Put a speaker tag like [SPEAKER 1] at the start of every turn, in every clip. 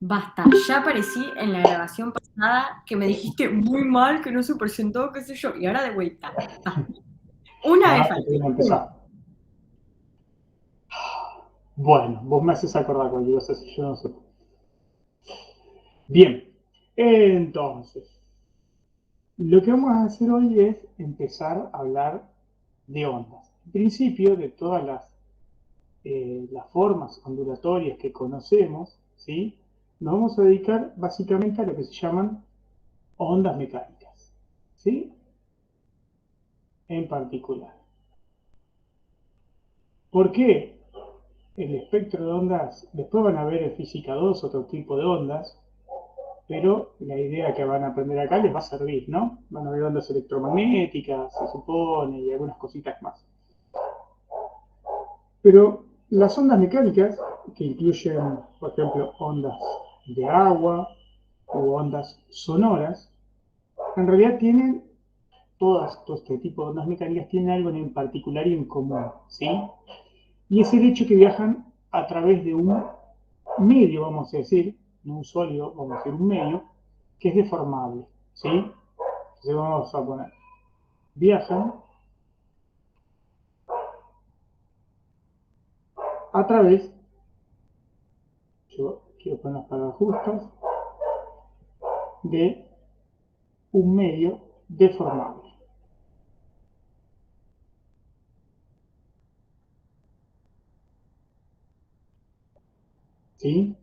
[SPEAKER 1] Basta, ya aparecí en la grabación pasada que me dijiste muy mal, que no se presentó, qué sé yo, y ahora de vuelta. Basta. Una vez
[SPEAKER 2] Ah, te
[SPEAKER 1] falté.
[SPEAKER 2] voy a
[SPEAKER 1] Una.
[SPEAKER 2] empezar. Bueno, vos me haces acordar cualquier cosa si yo no sé. Bien, entonces, lo que vamos a hacer hoy es empezar a hablar de ondas. En principio, de todas las formas ondulatorias que conocemos, ¿sí? Nos vamos a dedicar básicamente a lo que se llaman ondas mecánicas, ¿sí? En particular. ¿Por qué el espectro de ondas? Después van a ver en física 2 otro tipo de ondas, pero la idea que van a aprender acá les va a servir, ¿no? Van a ver ondas electromagnéticas, se supone, y algunas cositas más. Pero las ondas mecánicas, que incluyen, por ejemplo, ondas de agua u ondas sonoras, en realidad tienen todo este tipo de ondas mecánicas tienen algo en particular y en común, ¿sí? Y es el hecho que viajan a través de un medio, vamos a decir, no un sólido, vamos a decir un medio, que es deformable, ¿sí? Entonces vamos a poner, viajan a través, yo quiero poner las palabras justas, de un medio deformable, ¿sí?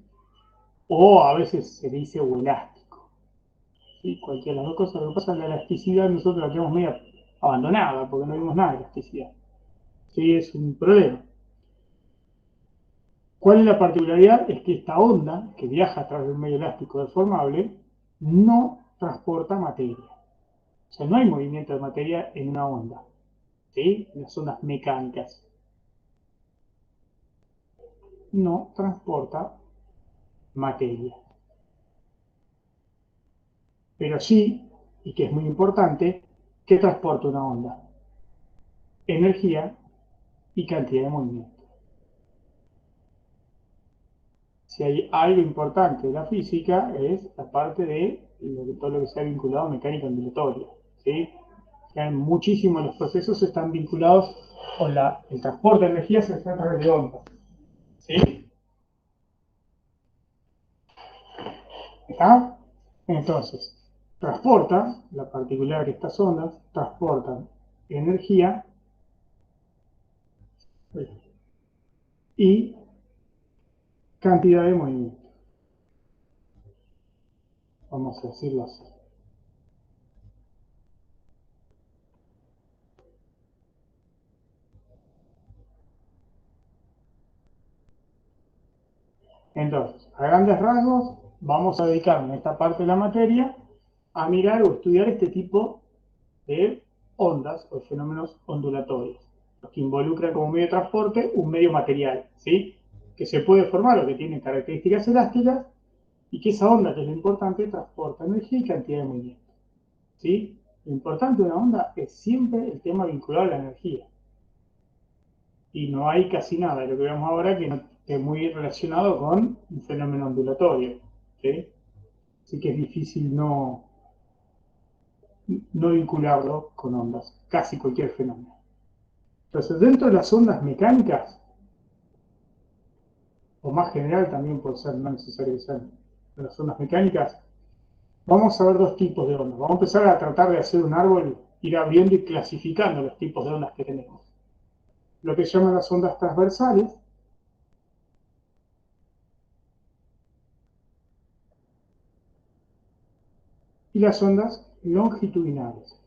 [SPEAKER 2] O a veces se dice o elástico, ¿sí? Cualquiera de las dos cosas. Lo que pasa es que la elasticidad nosotros la tenemos media abandonada porque no vimos nada de elasticidad, ¿sí? Es un problema. ¿Cuál es la particularidad? Es que esta onda, que viaja a través de un medio elástico deformable, no transporta materia. O sea, no hay movimiento de materia en una onda, ¿sí? En las ondas mecánicas. No transporta materia. Pero sí, y que es muy importante, ¿qué transporta una onda? Energía y cantidad de movimiento. Si hay algo importante de la física es la parte de todo lo que se ha vinculado a mecánica ondulatoria, ¿sí? Muchísimos de los procesos están vinculados con el transporte de energía se hace a través de ondas, ¿sí? ¿Está? Entonces, la particularidad de estas ondas, transportan energía y cantidad de movimiento, vamos a decirlo así. Entonces, a grandes rasgos, vamos a dedicarnos en esta parte de la materia a mirar o estudiar este tipo de ondas o fenómenos ondulatorios, los que involucran como medio de transporte un medio material, ¿sí? Que se puede formar o que tiene características elásticas y que esa onda, que es lo importante, transporta energía y cantidad de movimiento, ¿sí? Lo importante de una onda es siempre el tema vinculado a la energía. Y no hay casi nada de lo que vemos ahora que no esté muy relacionado con un fenómeno ondulatorio, ¿sí? Así que es difícil no vincularlo con ondas, casi cualquier fenómeno. Entonces, dentro de las ondas mecánicas, o más general también puede ser, no necesario que sean las ondas mecánicas, vamos a ver dos tipos de ondas. Vamos a empezar a tratar de hacer un árbol, ir abriendo y clasificando los tipos de ondas que tenemos. Lo que se llaman las ondas transversales y las ondas longitudinales.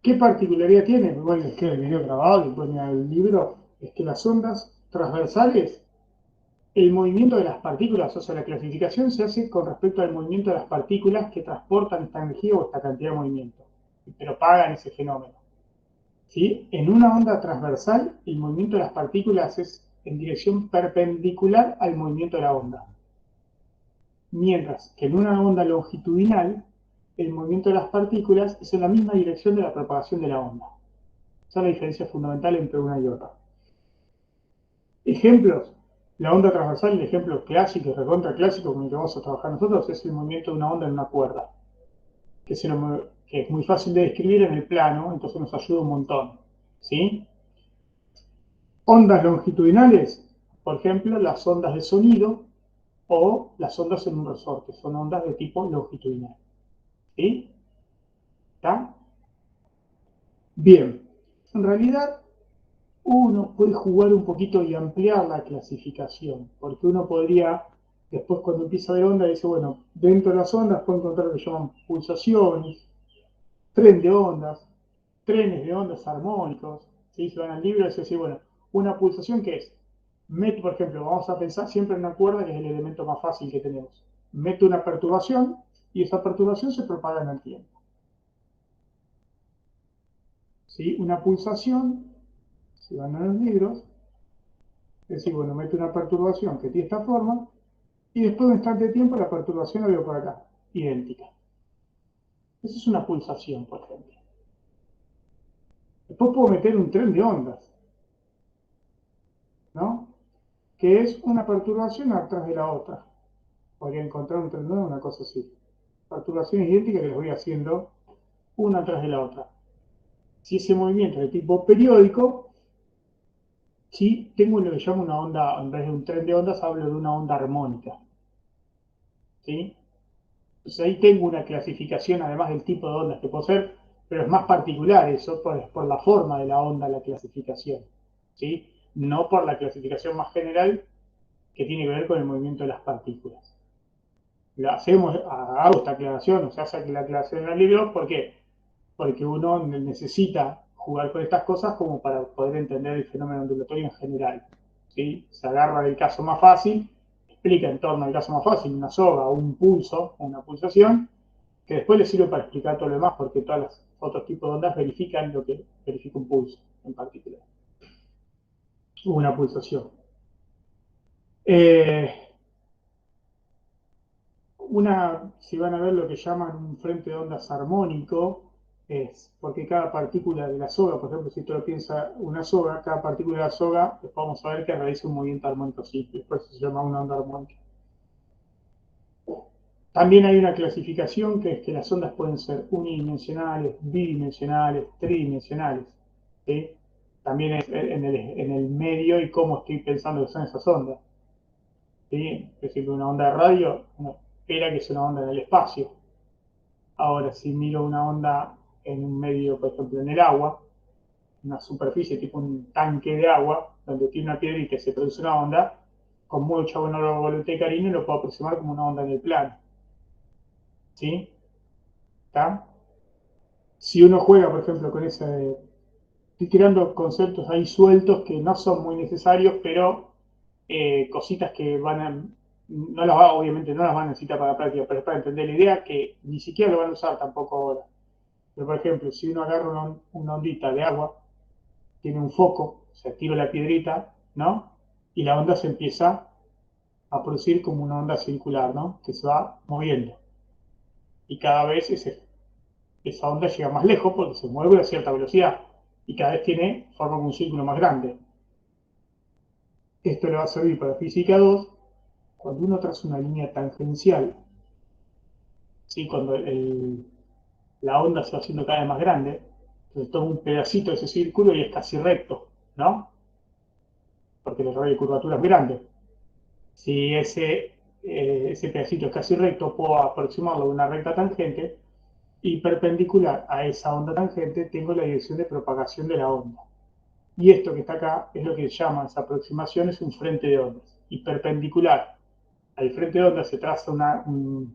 [SPEAKER 2] ¿Qué particularidad tiene? Igual les queda el video grabado y ponen el libro, es que las ondas transversales, el movimiento de las partículas, o sea, la clasificación se hace con respecto al movimiento de las partículas que transportan esta energía o esta cantidad de movimiento, y propagan ese fenómeno. ¿Sí? En una onda transversal, el movimiento de las partículas es en dirección perpendicular al movimiento de la onda. Mientras que en una onda longitudinal, el movimiento de las partículas es en la misma dirección de la propagación de la onda. Esa es la diferencia fundamental entre una y otra. Ejemplos, la onda transversal, el ejemplo clásico, recontra clásico con el que vamos a trabajar nosotros, es el movimiento de una onda en una cuerda, que es muy fácil de describir en el plano, entonces nos ayuda un montón. ¿Sí? Ondas longitudinales, por ejemplo, las ondas de sonido o las ondas en un resorte, son ondas de tipo longitudinal. ¿Sí? ¿Está? Bien, en realidad uno puede jugar un poquito y ampliar la clasificación, porque uno podría, después cuando empieza a ver ondas, dice, bueno, dentro de las ondas puede encontrar lo que llaman pulsaciones, tren de ondas, trenes de ondas armónicos, ¿sí? Se van al libro y se dice, bueno, una pulsación que es, meto, por ejemplo, vamos a pensar siempre en una cuerda, que es el elemento más fácil que tenemos. Meto una perturbación y esa perturbación se propaga en el tiempo. ¿Sí? Una pulsación, se van a los libros, es decir, bueno, meto una perturbación que tiene esta forma y después de un instante de tiempo la perturbación la veo por acá, idéntica. Esa es una pulsación, por ejemplo. Después puedo meter un tren de ondas, ¿no? Que es una perturbación atrás de la otra. Podría encontrar un tren de ondas, una cosa así. Perturbaciones idénticas que les voy haciendo una atrás de la otra. Si ese movimiento es de tipo periódico, si tengo lo que llamo una onda, en vez de un tren de ondas, hablo de una onda armónica. ¿Sí? Entonces ahí tengo una clasificación, además del tipo de ondas que puedo ser, pero es más particular eso, por la forma de la onda, la clasificación. ¿Sí? No por la clasificación más general que tiene que ver con el movimiento de las partículas. Hago esta aclaración, o se hace la aclaración en el libro, ¿por qué? Porque uno necesita jugar con estas cosas como para poder entender el fenómeno ondulatorio en general. ¿Sí? Se agarra el caso más fácil, explica en torno al caso más fácil, una soga, un pulso, una pulsación, que después le sirve para explicar todo lo demás, porque todos los otros tipos de ondas verifican lo que verifica un pulso en particular. Una pulsación. Eh, si van a ver lo que llaman un frente de ondas armónico, es porque cada partícula de la soga, por ejemplo, si tú lo piensas una soga, cada partícula de la soga, pues vamos a ver que realiza un movimiento armónico simple, por eso se llama una onda armónica. También hay una clasificación que es que las ondas pueden ser unidimensionales, bidimensionales, tridimensionales. ¿Sí? También es en el medio y cómo estoy pensando que son esas ondas. ¿Sí? Es decir, una onda de radio, uno espera que es una onda en el espacio. Ahora, si miro una onda en un medio, por ejemplo, en el agua, una superficie tipo un tanque de agua, donde tiene una piedrita y se produce una onda, con mucha buena voluntad y cariño lo puedo aproximar como una onda en el plano. ¿Sí? ¿Está? Si uno juega, por ejemplo, con ese, estoy tirando conceptos ahí sueltos que no son muy necesarios, pero cositas que obviamente no las van a necesitar para la práctica, pero es para entender la idea que ni siquiera lo van a usar tampoco ahora. Pero, por ejemplo, si uno agarra una ondita de agua, tiene un foco, se activa la piedrita, ¿no? Y la onda se empieza a producir como una onda circular, ¿no? Que se va moviendo. Y cada vez esa onda llega más lejos porque se mueve a cierta velocidad. Y cada vez forma como un círculo más grande. Esto le va a servir para física 2 cuando uno traza una línea tangencial, ¿sí? Cuando la onda se va haciendo cada vez más grande, entonces toma un pedacito de ese círculo y es casi recto, ¿no? Porque el radio de curvatura es grande. Si ese pedacito es casi recto, puedo aproximarlo a una recta tangente y perpendicular a esa onda tangente tengo la dirección de propagación de la onda. Y esto que está acá es lo que llama esa aproximación, es un frente de ondas. Y perpendicular al frente de ondas se traza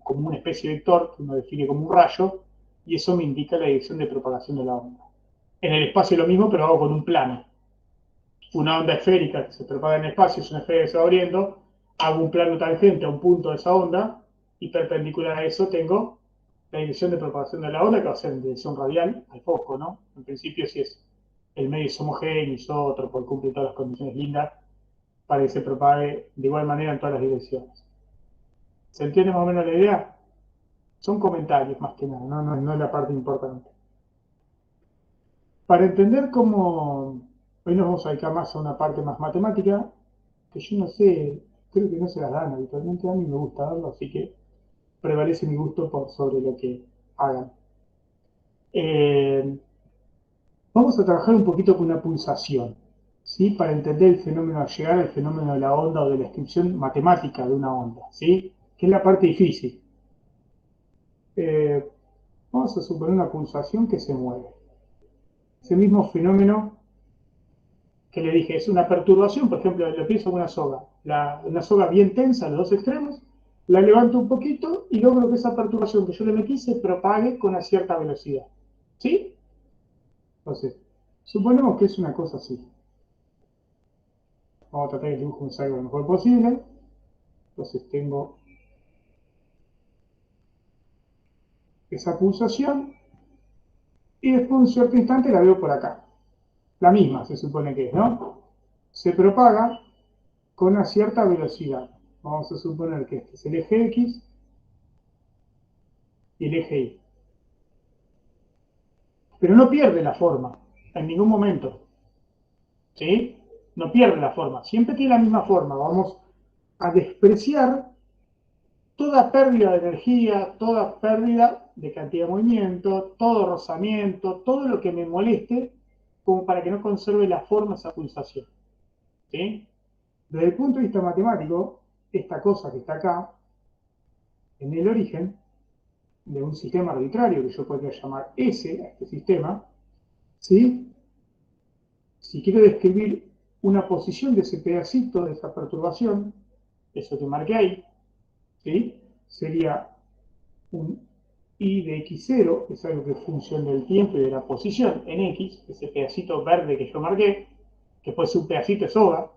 [SPEAKER 2] como una especie de vector que uno define como un rayo y eso me indica la dirección de propagación de la onda. En el espacio lo mismo, pero hago con un plano. Una onda esférica que se propaga en el espacio es una esfera que se va abriendo, hago un plano tangente a un punto de esa onda y perpendicular a eso tengo la dirección de propagación de la onda que va a ser en dirección radial al foco, ¿no? En principio si es el medio es homogéneo, isótropo, cumple todas las condiciones lindas para que se propague de igual manera en todas las direcciones. ¿Se entiende más o menos la idea? Son comentarios más que nada, no es la parte importante. Para entender cómo, hoy nos vamos a dedicar más a una parte más matemática, que yo no sé, creo que no se las dan habitualmente, a mí me gusta darlo, así que prevalece mi gusto por sobre lo que hagan. Eh, Vamos a trabajar un poquito con una pulsación, ¿sí? Para entender el fenómeno, llegar al fenómeno de la onda o de la descripción matemática de una onda, ¿sí? Que es la parte difícil. Eh, Vamos a suponer una pulsación que se mueve. Ese mismo fenómeno que le dije, es una perturbación, por ejemplo, lo pienso en una soga. Una soga bien tensa, los dos extremos, la levanto un poquito y logro que esa perturbación que yo le metí se propague con una cierta velocidad. ¿Sí? Entonces, suponemos que es una cosa así. Vamos a tratar que el dibujo me salga lo mejor posible. Entonces tengo esa pulsación y después un cierto instante la veo por acá. La misma se supone que es, ¿no? Se propaga con una cierta velocidad. Vamos a suponer que este es el eje X y el eje Y. Pero no pierde la forma en ningún momento. ¿Sí? No pierde la forma. Siempre tiene la misma forma. Vamos a despreciar toda pérdida de energía, toda pérdida de cantidad de movimiento, todo rozamiento, todo lo que me moleste, como para que no conserve la forma esa pulsación. ¿Sí? Desde el punto de vista matemático, esta cosa que está acá, en el origen de un sistema arbitrario que yo podría llamar S a este sistema, ¿sí? Si quiero describir una posición de ese pedacito, de esa perturbación, eso que marqué ahí, ¿sí? Sería un I de x0, que es algo que es función del tiempo y de la posición en x, ese pedacito verde que yo marqué, que puede ser un pedacito de soga.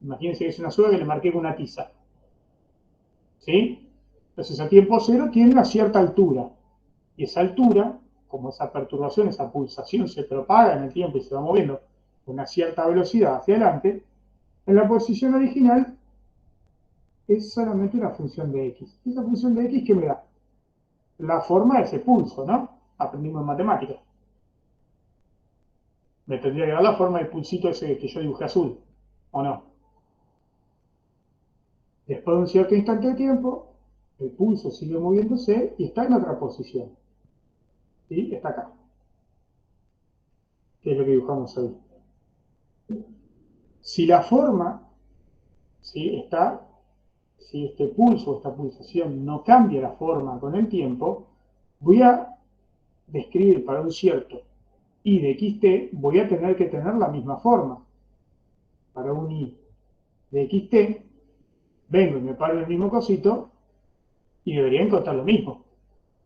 [SPEAKER 2] Imagínense que es una soga que le marqué con una tiza. ¿Sí? Entonces a tiempo cero tiene una cierta altura. Y esa altura, como esa perturbación, esa pulsación se propaga en el tiempo y se va moviendo con una cierta velocidad hacia adelante, en la posición original es solamente una función de x. Esa función de x, ¿qué me da? La forma de ese pulso, ¿no? Aprendimos en matemáticas. Me tendría que dar la forma del pulsito ese que yo dibujé azul, ¿o no? Después de un cierto instante de tiempo, el pulso sigue moviéndose y está en otra posición. ¿Sí? Está acá, que es lo que dibujamos ahí. Si la forma, ¿sí? Está, si este pulso, esta pulsación no cambia la forma con el tiempo, voy a describir para un cierto I de xt, voy a tener que tener la misma forma. Para un I de xt, vengo y me paro en el mismo cosito y debería encontrar lo mismo,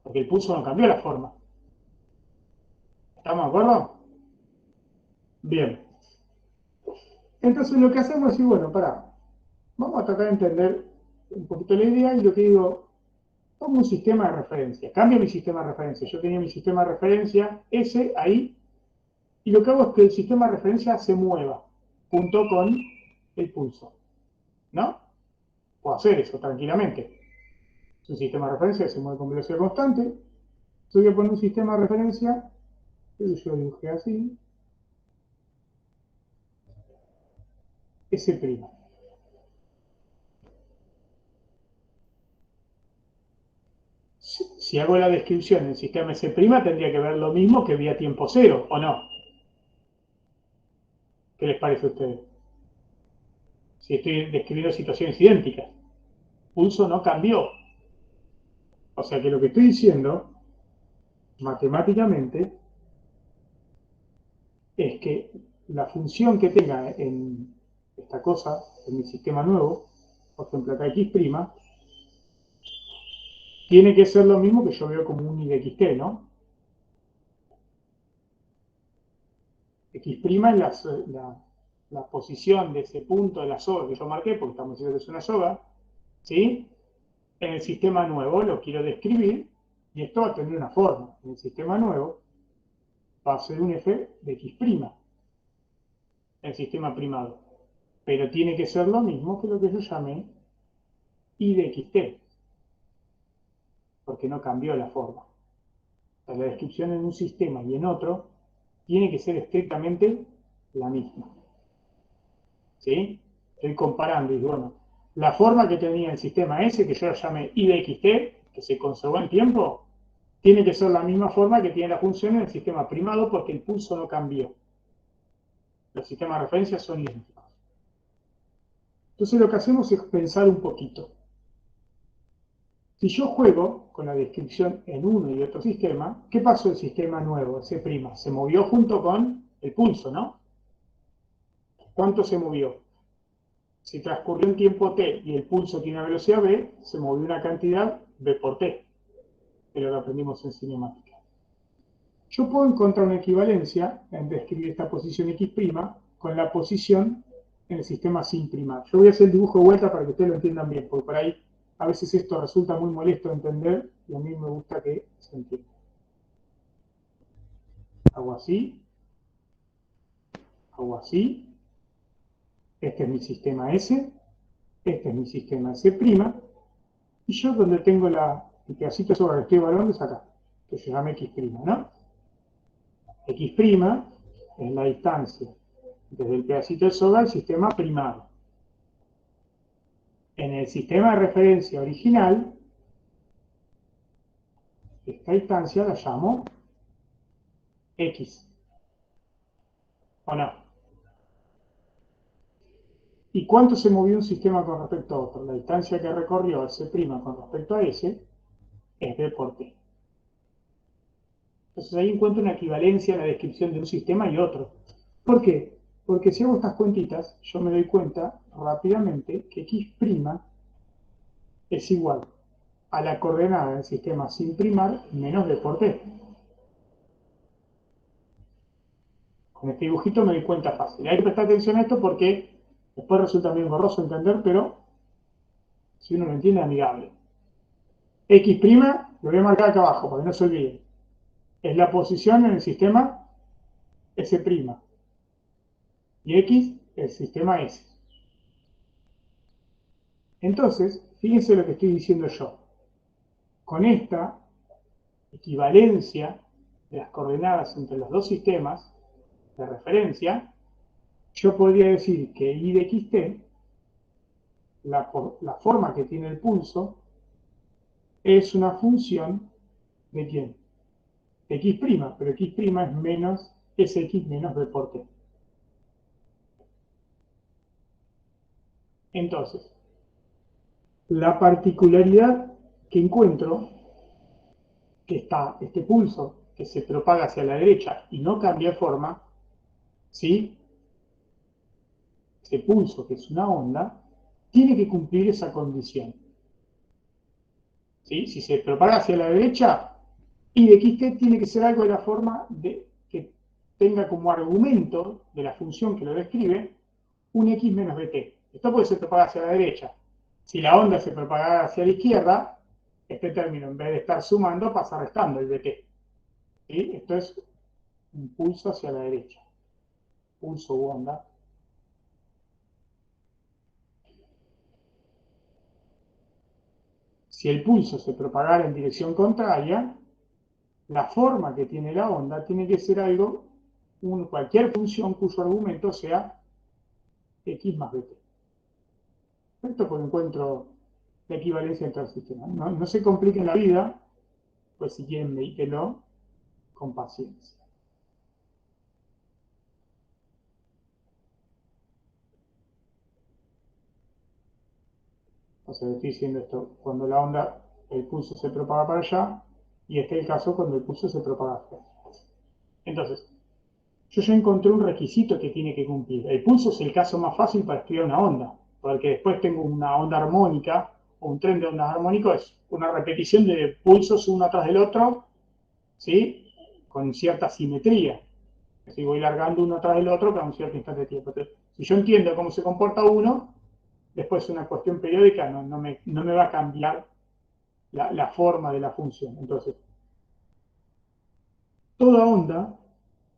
[SPEAKER 2] porque el pulso no cambió la forma. ¿Estamos de acuerdo? Bien. Entonces lo que hacemos es decir, bueno, pará, vamos a tratar de entender un poquito la idea y lo que digo, tomo un sistema de referencia, cambio mi sistema de referencia. Yo tenía mi sistema de referencia, ese ahí, y lo que hago es que el sistema de referencia se mueva junto con el pulso, ¿no? Puedo hacer eso tranquilamente. Es un sistema de referencia que se mueve con velocidad constante. Yo voy a poner un sistema de referencia que yo dibujé así, S'. Si hago la descripción del sistema S', tendría que ver lo mismo que vía tiempo cero, ¿o no? ¿Qué les parece a ustedes? Si estoy describiendo situaciones idénticas. Pulso no cambió. O sea que lo que estoy diciendo, matemáticamente, es que la función que tenga en esta cosa, en mi sistema nuevo, por ejemplo acá X', tiene que ser lo mismo que yo veo como un I de XT, ¿no? X' es la posición de ese punto de la soga que yo marqué, porque estamos diciendo que es una soga, ¿sí? En el sistema nuevo lo quiero describir y esto va a tener una forma. En el sistema nuevo va a ser un f de X', el sistema primado. Pero tiene que ser lo mismo que lo que yo llamé I de XT, porque no cambió la forma. O sea, la descripción en un sistema y en otro tiene que ser estrictamente la misma. ¿Sí? estoy comparando y digo, bueno, la forma que tenía el sistema S, que yo lo llamé I de XT, que se conservó en tiempo, tiene que ser la misma forma que tiene la función en el sistema primado porque el pulso no cambió. Los sistemas de referencia son idénticos. Entonces lo que hacemos es pensar un poquito. Si yo juego con la descripción en uno y otro sistema, ¿qué pasó el sistema nuevo, S'? Se movió junto con el pulso, ¿no? ¿Cuánto se movió? Si transcurrió un tiempo t y el pulso tiene una velocidad v, se movió una cantidad v por t, de lo que aprendimos en cinemática. Yo puedo encontrar una equivalencia en describir esta posición x' con la posición en el sistema sin primar. Yo voy a hacer el dibujo de vuelta para que ustedes lo entiendan bien, porque por ahí a veces esto resulta muy molesto de entender y a mí me gusta que se entienda. Hago así, hago así. Este es mi sistema S, este es mi sistema S', y yo donde tengo el pedacito sobre el que estoy evaluando es acá, que se llama x', ¿no? X' es la distancia desde el pedacito de soga al sistema primado. En el sistema de referencia original, esta distancia la llamo X, ¿o no? ¿Y cuánto se movió un sistema con respecto a otro? La distancia que recorrió S' con respecto a S es V por T. Entonces ahí encuentro una equivalencia en la descripción de un sistema y otro. ¿Por qué? Porque si hago estas cuentitas, yo me doy cuenta rápidamente que X' es igual a la coordenada del sistema sin primar menos V por T. Con este dibujito me doy cuenta fácil. Hay que prestar atención a esto porque después resulta muy engorroso entender, pero si uno lo entiende, es amigable. X', lo voy a marcar acá abajo para que no se olvide. Es la posición en el sistema S'. Y X, el sistema S. Entonces, fíjense lo que estoy diciendo yo. Con esta equivalencia de las coordenadas entre los dos sistemas de referencia, yo podría decir que I de XT, la forma que tiene el pulso, es una función de quién? De X', pero X' es menos SX menos B por T. Entonces, la particularidad que encuentro, que está este pulso que se propaga hacia la derecha y no cambia de forma, ¿sí? Ese pulso, que es una onda, tiene que cumplir esa condición. ¿Sí? Si se propaga hacia la derecha, y de XT tiene que ser algo de la forma de que tenga como argumento de la función que lo describe un X menos BT. Esto puede ser propagado hacia la derecha. Si la onda se propaga hacia la izquierda, este término, en vez de estar sumando, pasa restando el BT. ¿Sí? Esto es un pulso hacia la derecha. Pulso u onda. Si el pulso se propagara en dirección contraria, la forma que tiene la onda tiene que ser algo, cualquier función cuyo argumento sea X más BT. Esto porque encuentro la equivalencia entre los sistemas. No se compliquen la vida, pues si quieren medítenlo con paciencia. O sea, estoy diciendo esto, cuando la onda, el pulso se propaga para allá, y este es el caso cuando el pulso se propaga hacia allá. Entonces, yo ya encontré un requisito que tiene que cumplir. El pulso es el caso más fácil para estudiar una onda, porque después tengo una onda armónica, o un tren de ondas armónico, es una repetición de pulsos uno atrás del otro, ¿sí? Con cierta simetría. Si voy largando uno atrás del otro cada un cierto instante de tiempo. Entonces, si yo entiendo cómo se comporta uno, después una cuestión periódica no me va a cambiar la forma de la función. Entonces, toda onda,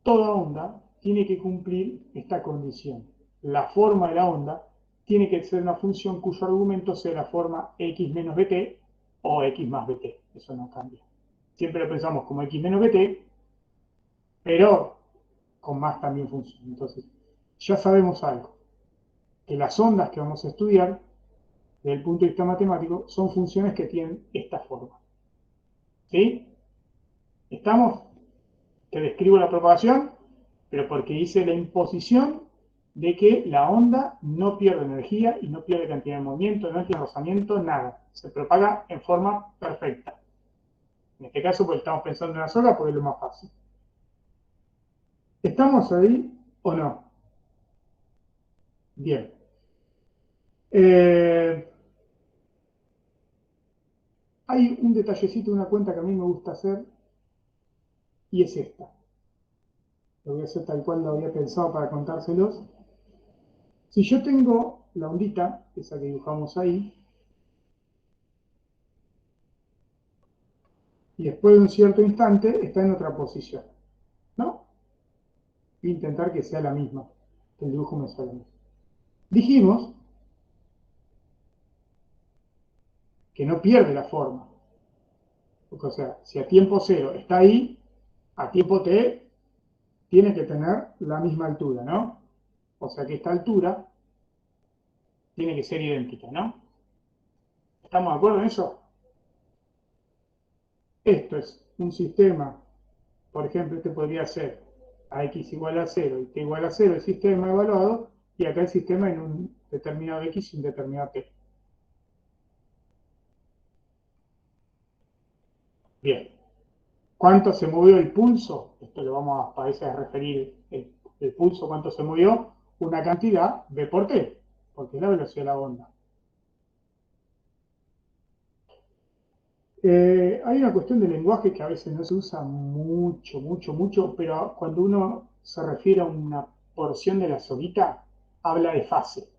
[SPEAKER 2] toda onda tiene que cumplir esta condición. La forma de la onda tiene que ser una función cuyo argumento sea la forma x menos bt o x más bt. Eso no cambia. Siempre lo pensamos como x menos bt, pero con más también funciona. Entonces, ya sabemos algo, que que las ondas que vamos a estudiar, desde el punto de vista matemático, son funciones que tienen esta forma. ¿Sí? ¿Estamos? Te describo la propagación, pero porque hice la imposición de que la onda no pierde energía y no pierde cantidad de movimiento, no tiene rozamiento, nada. Se propaga en forma perfecta. En este caso, pues estamos pensando en una sola porque es lo más fácil. ¿Estamos ahí o no? Bien. Hay un detallecito, una cuenta que a mí me gusta hacer, y es esta. Lo voy a hacer tal cual lo había pensado para contárselos. Si yo tengo la ondita, esa que dibujamos ahí, y después de un cierto instante está en otra posición, ¿no? Voy a intentar que sea la misma, que el dibujo me salga mismo. Dijimos que no pierde la forma. Porque, o sea, si a tiempo cero está ahí, a tiempo t tiene que tener la misma altura, ¿no? O sea que esta altura tiene que ser idéntica, ¿no? ¿Estamos de acuerdo en eso? Esto es un sistema, por ejemplo, este podría ser a x igual a 0 y t igual a 0 el sistema evaluado, y acá el sistema en un determinado x y un determinado t. Bien. ¿Cuánto se movió el pulso? Esto lo vamos a veces a referir el pulso, cuánto se movió, una cantidad v por t, porque es la velocidad de la onda. Hay una cuestión de lenguaje que a veces no se usa mucho, pero cuando uno se refiere a una porción de la solita, habla de fase,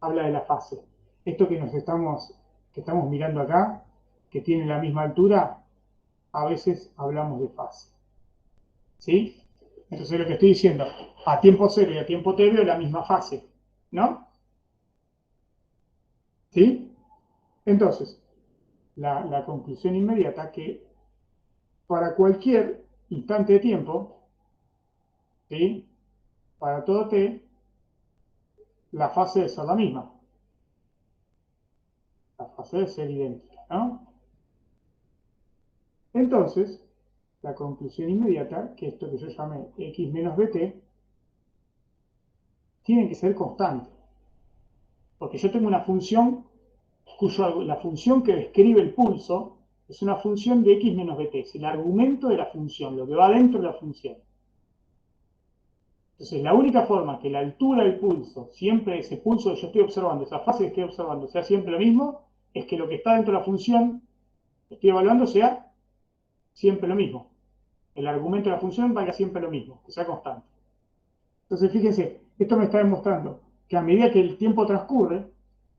[SPEAKER 2] habla de la fase. Esto que estamos mirando acá, que tiene la misma altura, a veces hablamos de fase. ¿Sí? Entonces lo que estoy diciendo, a tiempo cero y a tiempo t veo la misma fase, ¿no? ¿Sí? Entonces, la conclusión inmediata que para cualquier instante de tiempo, ¿sí? Para todo t, la fase debe ser la misma. La fase debe ser idéntica, ¿no? Entonces, la conclusión inmediata, que esto que yo llamé x menos bt, tiene que ser constante. Porque yo tengo una función la función que describe el pulso es una función de x menos bt, es el argumento de la función, lo que va dentro de la función. Entonces, la única forma que la altura del pulso, siempre ese pulso que yo estoy observando, esa fase que estoy observando, sea siempre lo mismo, es que lo que está dentro de la función que estoy evaluando sea siempre lo mismo. El argumento de la función valga siempre lo mismo, que sea constante. Entonces, fíjense, esto me está demostrando que a medida que el tiempo transcurre,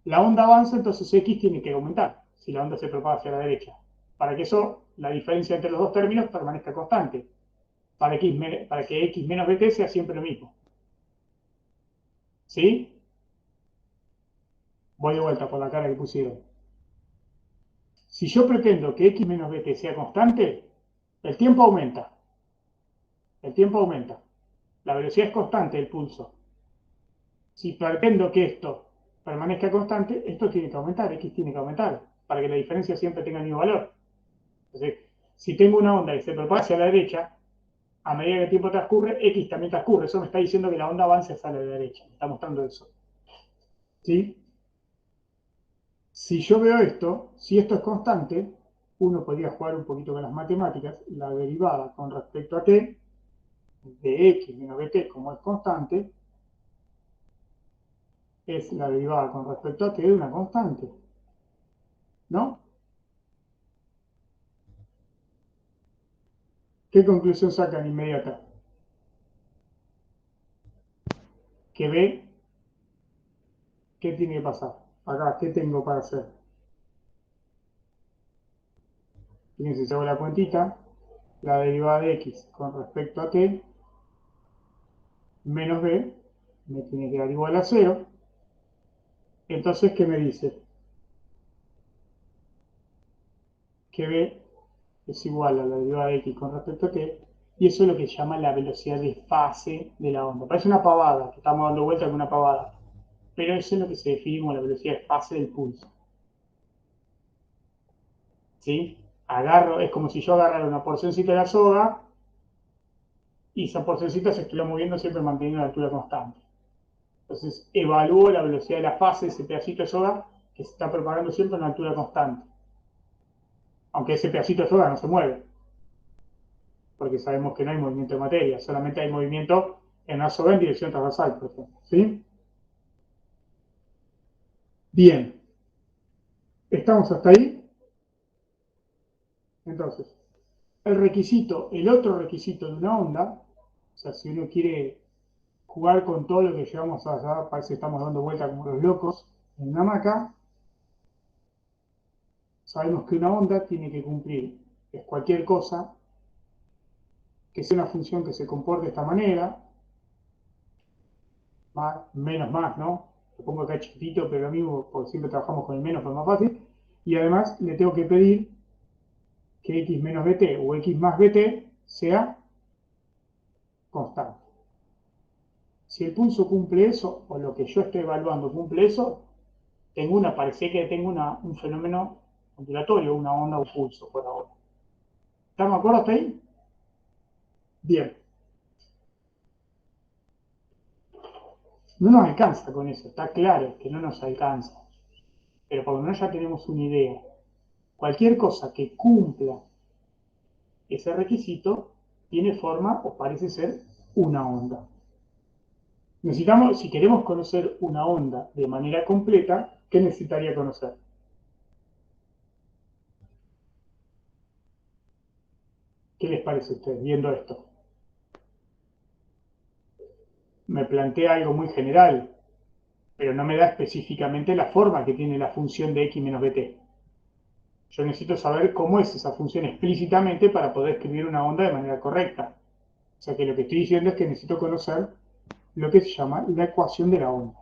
[SPEAKER 2] la onda avanza, entonces x tiene que aumentar, si la onda se propaga hacia la derecha. Para que eso, la diferencia entre los dos términos permanezca constante. Para que x menos bt sea siempre lo mismo. ¿Sí? Voy de vuelta por la cara que pusieron. Si yo pretendo que x menos bt sea constante, el tiempo aumenta. El tiempo aumenta. La velocidad es constante del pulso. Si pretendo que esto permanezca constante, esto tiene que aumentar, x tiene que aumentar, para que la diferencia siempre tenga el mismo valor. Entonces, si tengo una onda que se propaga hacia la derecha, a medida que el tiempo transcurre, x también transcurre. Eso me está diciendo que la onda avanza hacia la derecha. Me está mostrando eso. ¿Sí? Si yo veo esto, si esto es constante, uno podría jugar un poquito con las matemáticas. La derivada con respecto a t de x menos bt, como es constante, es la derivada con respecto a t de una constante. ¿No? ¿Qué conclusión sacan inmediata? Que b, ¿qué tiene que pasar? Acá, ¿qué tengo para hacer? Fíjense, si hago la cuentita, la derivada de x con respecto a t menos b me tiene que dar igual a 0. Entonces, ¿qué me dice? Que b es igual a la derivada de x con respecto a t, y eso es lo que se llama la velocidad de fase de la onda. Parece una pavada, que estamos dando vuelta con una pavada, pero eso es lo que se define como la velocidad de fase del pulso. ¿Sí? Agarro, es como si yo agarrara una porcioncita de la soga y esa porcioncita se estuviera moviendo siempre manteniendo la altura constante. Entonces evalúo la velocidad de la fase de ese pedacito de soga que se está propagando siempre en una altura constante. Aunque ese pedacito de soga no se mueve, porque sabemos que no hay movimiento de materia, solamente hay movimiento en una soga en dirección transversal, por ejemplo. ¿Sí? Bien, ¿estamos hasta ahí? Entonces, el otro requisito de una onda, o sea, si uno quiere jugar con todo lo que llevamos allá, parece que estamos dando vuelta como los locos en una hamaca, sabemos que una onda tiene que cumplir, es cualquier cosa que sea una función que se comporte de esta manera, más, menos más, ¿no? Lo pongo acá chiquitito, pero lo mismo, porque siempre trabajamos con el menos, pero es más fácil, y además le tengo que pedir que x menos bt o x más bt sea constante. Si el pulso cumple eso, o lo que yo estoy evaluando cumple eso, parece que tengo un fenómeno ondulatorio, una onda o pulso por ahora. ¿Estamos de acuerdo hasta ahí? Bien. No nos alcanza con eso, está claro que no nos alcanza. Pero por lo menos ya tenemos una idea. Cualquier cosa que cumpla ese requisito tiene forma o parece ser una onda. Necesitamos, si queremos conocer una onda de manera completa, ¿qué necesitaría conocer? ¿Qué les parece a ustedes viendo esto? Me plantea algo muy general, pero no me da específicamente la forma que tiene la función de x menos bt. Yo necesito saber cómo es esa función explícitamente para poder escribir una onda de manera correcta. O sea que lo que estoy diciendo es que necesito conocer lo que se llama la ecuación de la onda.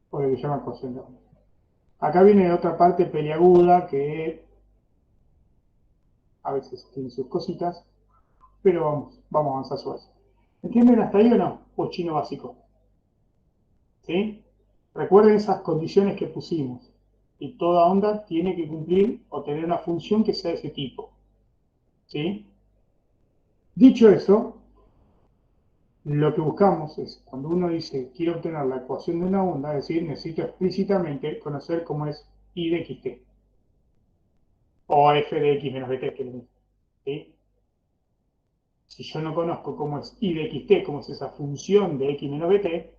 [SPEAKER 2] O lo que se llama ecuación de la onda. Acá viene otra parte peliaguda que a veces tiene sus cositas, pero vamos a avanzar sobre eso. ¿Entienden hasta ahí o no? O chino básico. ¿Sí? Recuerden esas condiciones que pusimos. Y toda onda tiene que cumplir o tener una función que sea de ese tipo. ¿Sí? Dicho eso, lo que buscamos es, cuando uno dice quiero obtener la ecuación de una onda, es decir, necesito explícitamente conocer cómo es I de xt, o f de x menos bt, que es lo mismo. ¿Sí? Si yo no conozco cómo es I de xt, cómo es esa función de x menos bt,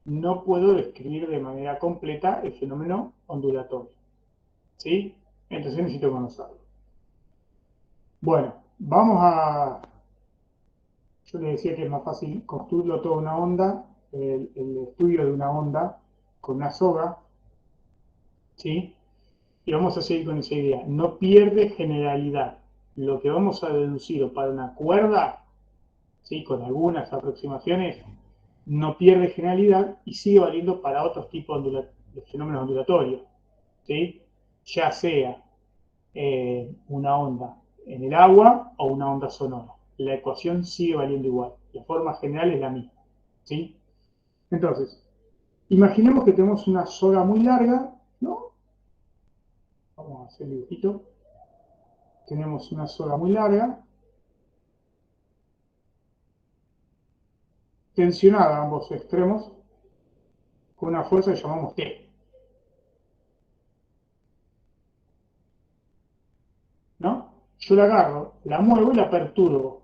[SPEAKER 2] no puedo describir de manera completa el fenómeno ondulatorio. ¿Sí? Entonces necesito conocerlo. Bueno, yo les decía que es más fácil construirlo toda una onda, el estudio de una onda con una soga, ¿sí? Y vamos a seguir con esa idea. No pierde generalidad. Lo que vamos a deducir para una cuerda, ¿sí? Con algunas aproximaciones, no pierde generalidad y sigue valiendo para otros tipos de fenómenos ondulatorios, ¿sí? Ya sea una onda en el agua o una onda sonora. La ecuación sigue valiendo igual. La forma general es la misma, ¿sí? Entonces, imaginemos que tenemos una soga muy larga, ¿no? Vamos a hacer el dibujito. Tenemos una soga muy larga, tensionada a ambos extremos, con una fuerza que llamamos T, ¿no? Yo la agarro, la muevo y la perturbo.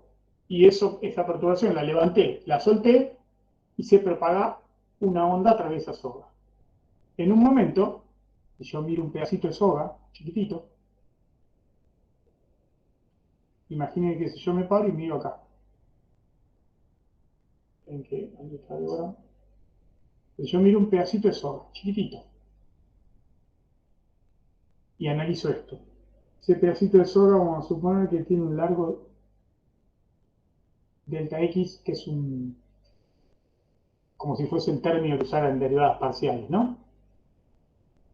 [SPEAKER 2] Y esa perturbación la levanté, la solté y se propaga una onda a través de esa soga. En un momento, si yo miro un pedacito de soga, chiquitito, imaginen que si yo me paro y miro acá, en que ahí está ahora, si yo miro un pedacito de soga, chiquitito, y analizo esto. Ese pedacito de soga vamos a suponer que tiene un largo delta X, que es como si fuese el término que usara en derivadas parciales, ¿no?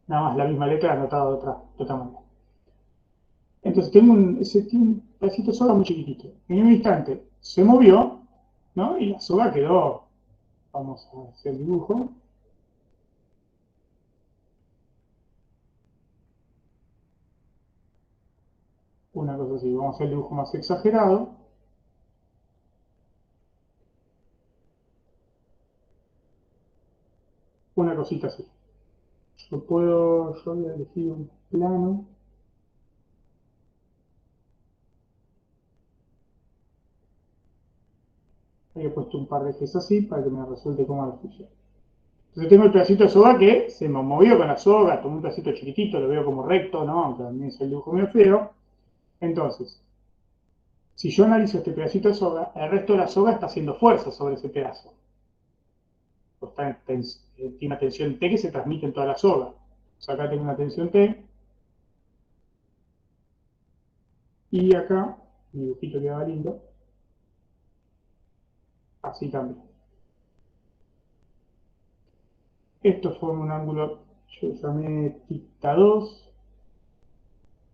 [SPEAKER 2] Nada más la misma letra anotada de otra manera. Entonces tiene un pedacito de soga muy chiquitito. En un instante se movió ¿no? Y la soga quedó, vamos a hacer el dibujo. Una cosa así, vamos a hacer el dibujo más exagerado. Una cosita así. Yo voy a elegir un plano. Ahí he puesto un par de ejes así para que me resulte cómoda la fusión. Entonces tengo el pedacito de soga que se me movió con la soga, tomé un pedacito chiquitito, lo veo como recto, ¿no? Aunque también es el dibujo medio feo. Entonces, si yo analizo este pedacito de soga, el resto de la soga está haciendo fuerza sobre ese pedazo. Tiene una tensión T que se transmite en toda la soga. O sea, acá tengo una tensión T y acá mi dibujito quedaba lindo, así también. Esto forma un ángulo, yo llamé θ 2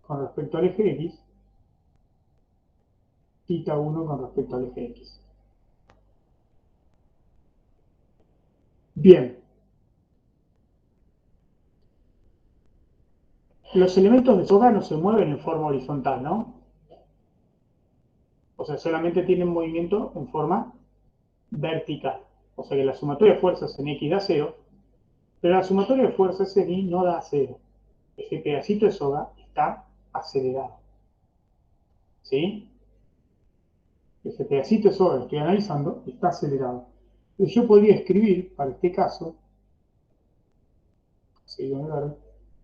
[SPEAKER 2] con respecto al eje X, θ 1 con respecto al eje X. Bien, los elementos de soga no se mueven en forma horizontal, ¿no? O sea, solamente tienen movimiento en forma vertical. O sea que la sumatoria de fuerzas en X da 0, pero la sumatoria de fuerzas en Y no da 0. Ese pedacito de soga está acelerado. ¿Sí? Ese pedacito de soga que estoy analizando está acelerado. Entonces yo podría escribir, para este caso,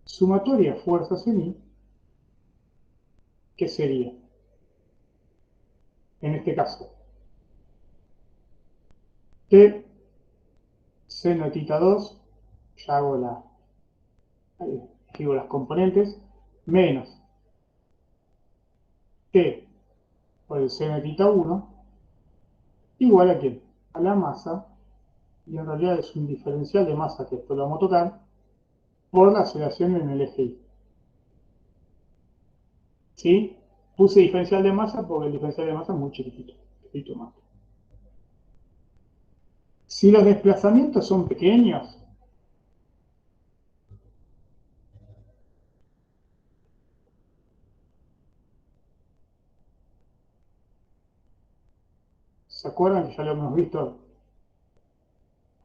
[SPEAKER 2] sumatoria de fuerzas en Y, ¿qué sería? En este caso, T seno de θ 2, ya hago escribo las componentes, menos T por el seno de θ 1, igual a ¿qué? A la masa, y en realidad es un diferencial de masa, que esto lo vamos a tocar, por la aceleración en el eje Y. ¿Sí? Puse diferencial de masa porque el diferencial de masa es muy chiquitito, poquito más. Si los desplazamientos son pequeños, ¿se acuerdan que ya lo hemos visto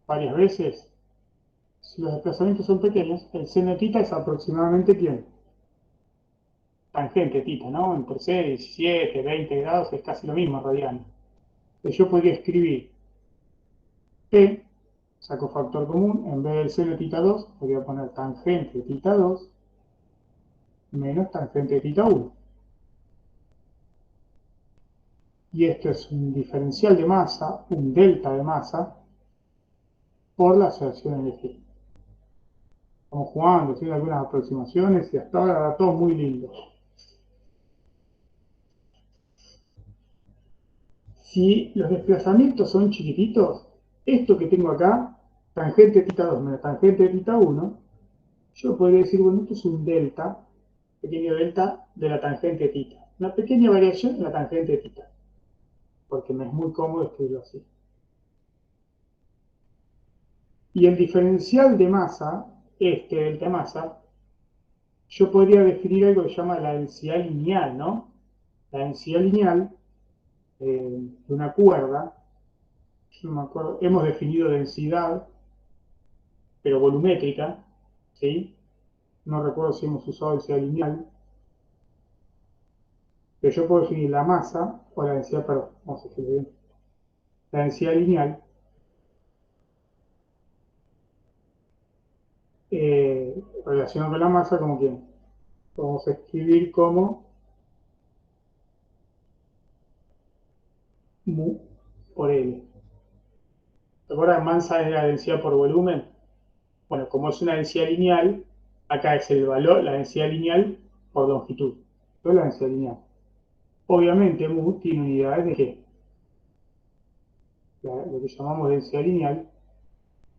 [SPEAKER 2] varias veces? Si los desplazamientos son pequeños, el seno de θ es aproximadamente ¿quién? Tangente θ, ¿no? Entre 6, 17, 20 grados es casi lo mismo radiano. Entonces yo podría escribir P, saco factor común, en vez del seno de θ 2, podría poner tangente de θ 2 menos tangente de θ 1. Y esto es un diferencial de masa, un delta de masa, por la aceleración en el eje. Estamos jugando, haciendo algunas aproximaciones y hasta ahora va todo muy lindo. Si los desplazamientos son chiquititos, esto que tengo acá, tangente de θ 2 menos tangente de θ 1, yo podría decir, bueno, esto es un delta, pequeño delta de la tangente de θ. Una pequeña variación en la tangente de θ, porque me es muy cómodo escribirlo así. Y el diferencial de masa, este delta de masa, yo podría definir algo que se llama la densidad lineal, ¿no? La densidad lineal de una cuerda, yo no me acuerdo, hemos definido densidad, pero volumétrica, ¿sí? No recuerdo si hemos usado densidad lineal, pero yo puedo definir la masa, o la densidad, perdón, vamos a escribir bien, la densidad lineal, relacionada con la masa, como que vamos a escribir como mu por L. ¿Te acuerdas? Masa es la densidad por volumen. Bueno, como es una densidad lineal, acá es el valor, la densidad lineal por longitud. Esto es la densidad lineal. Obviamente, mu tiene unidades de qué? Lo que llamamos densidad lineal,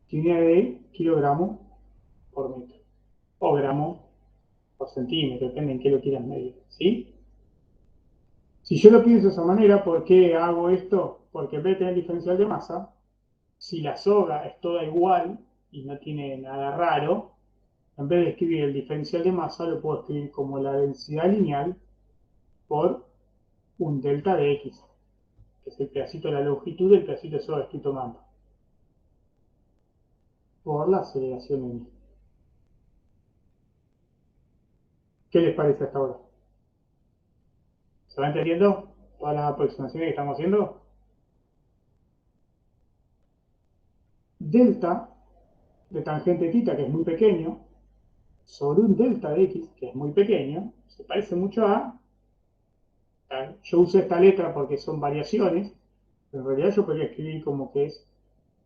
[SPEAKER 2] tiene unidades de kilogramo por metro. O gramo por centímetro, depende en qué lo quieras medir. ¿Sí? Si yo lo pienso de esa manera, ¿por qué hago esto? porque en vez de tener diferencial de masa, si la soga es toda igual y no tiene nada raro, en vez de escribir el diferencial de masa, lo puedo escribir como la densidad lineal por un delta de X, que es el pedacito de la longitud del pedacito de soga que estoy tomando, por la aceleración en I. ¿Qué les parece hasta ahora? ¿Se va entendiendo todas las aproximaciones que estamos haciendo? Delta de tangente θ, que es muy pequeño, sobre un delta de X, que es muy pequeño, se parece mucho a... Yo usé esta letra porque son variaciones, pero en realidad yo podría escribir como que es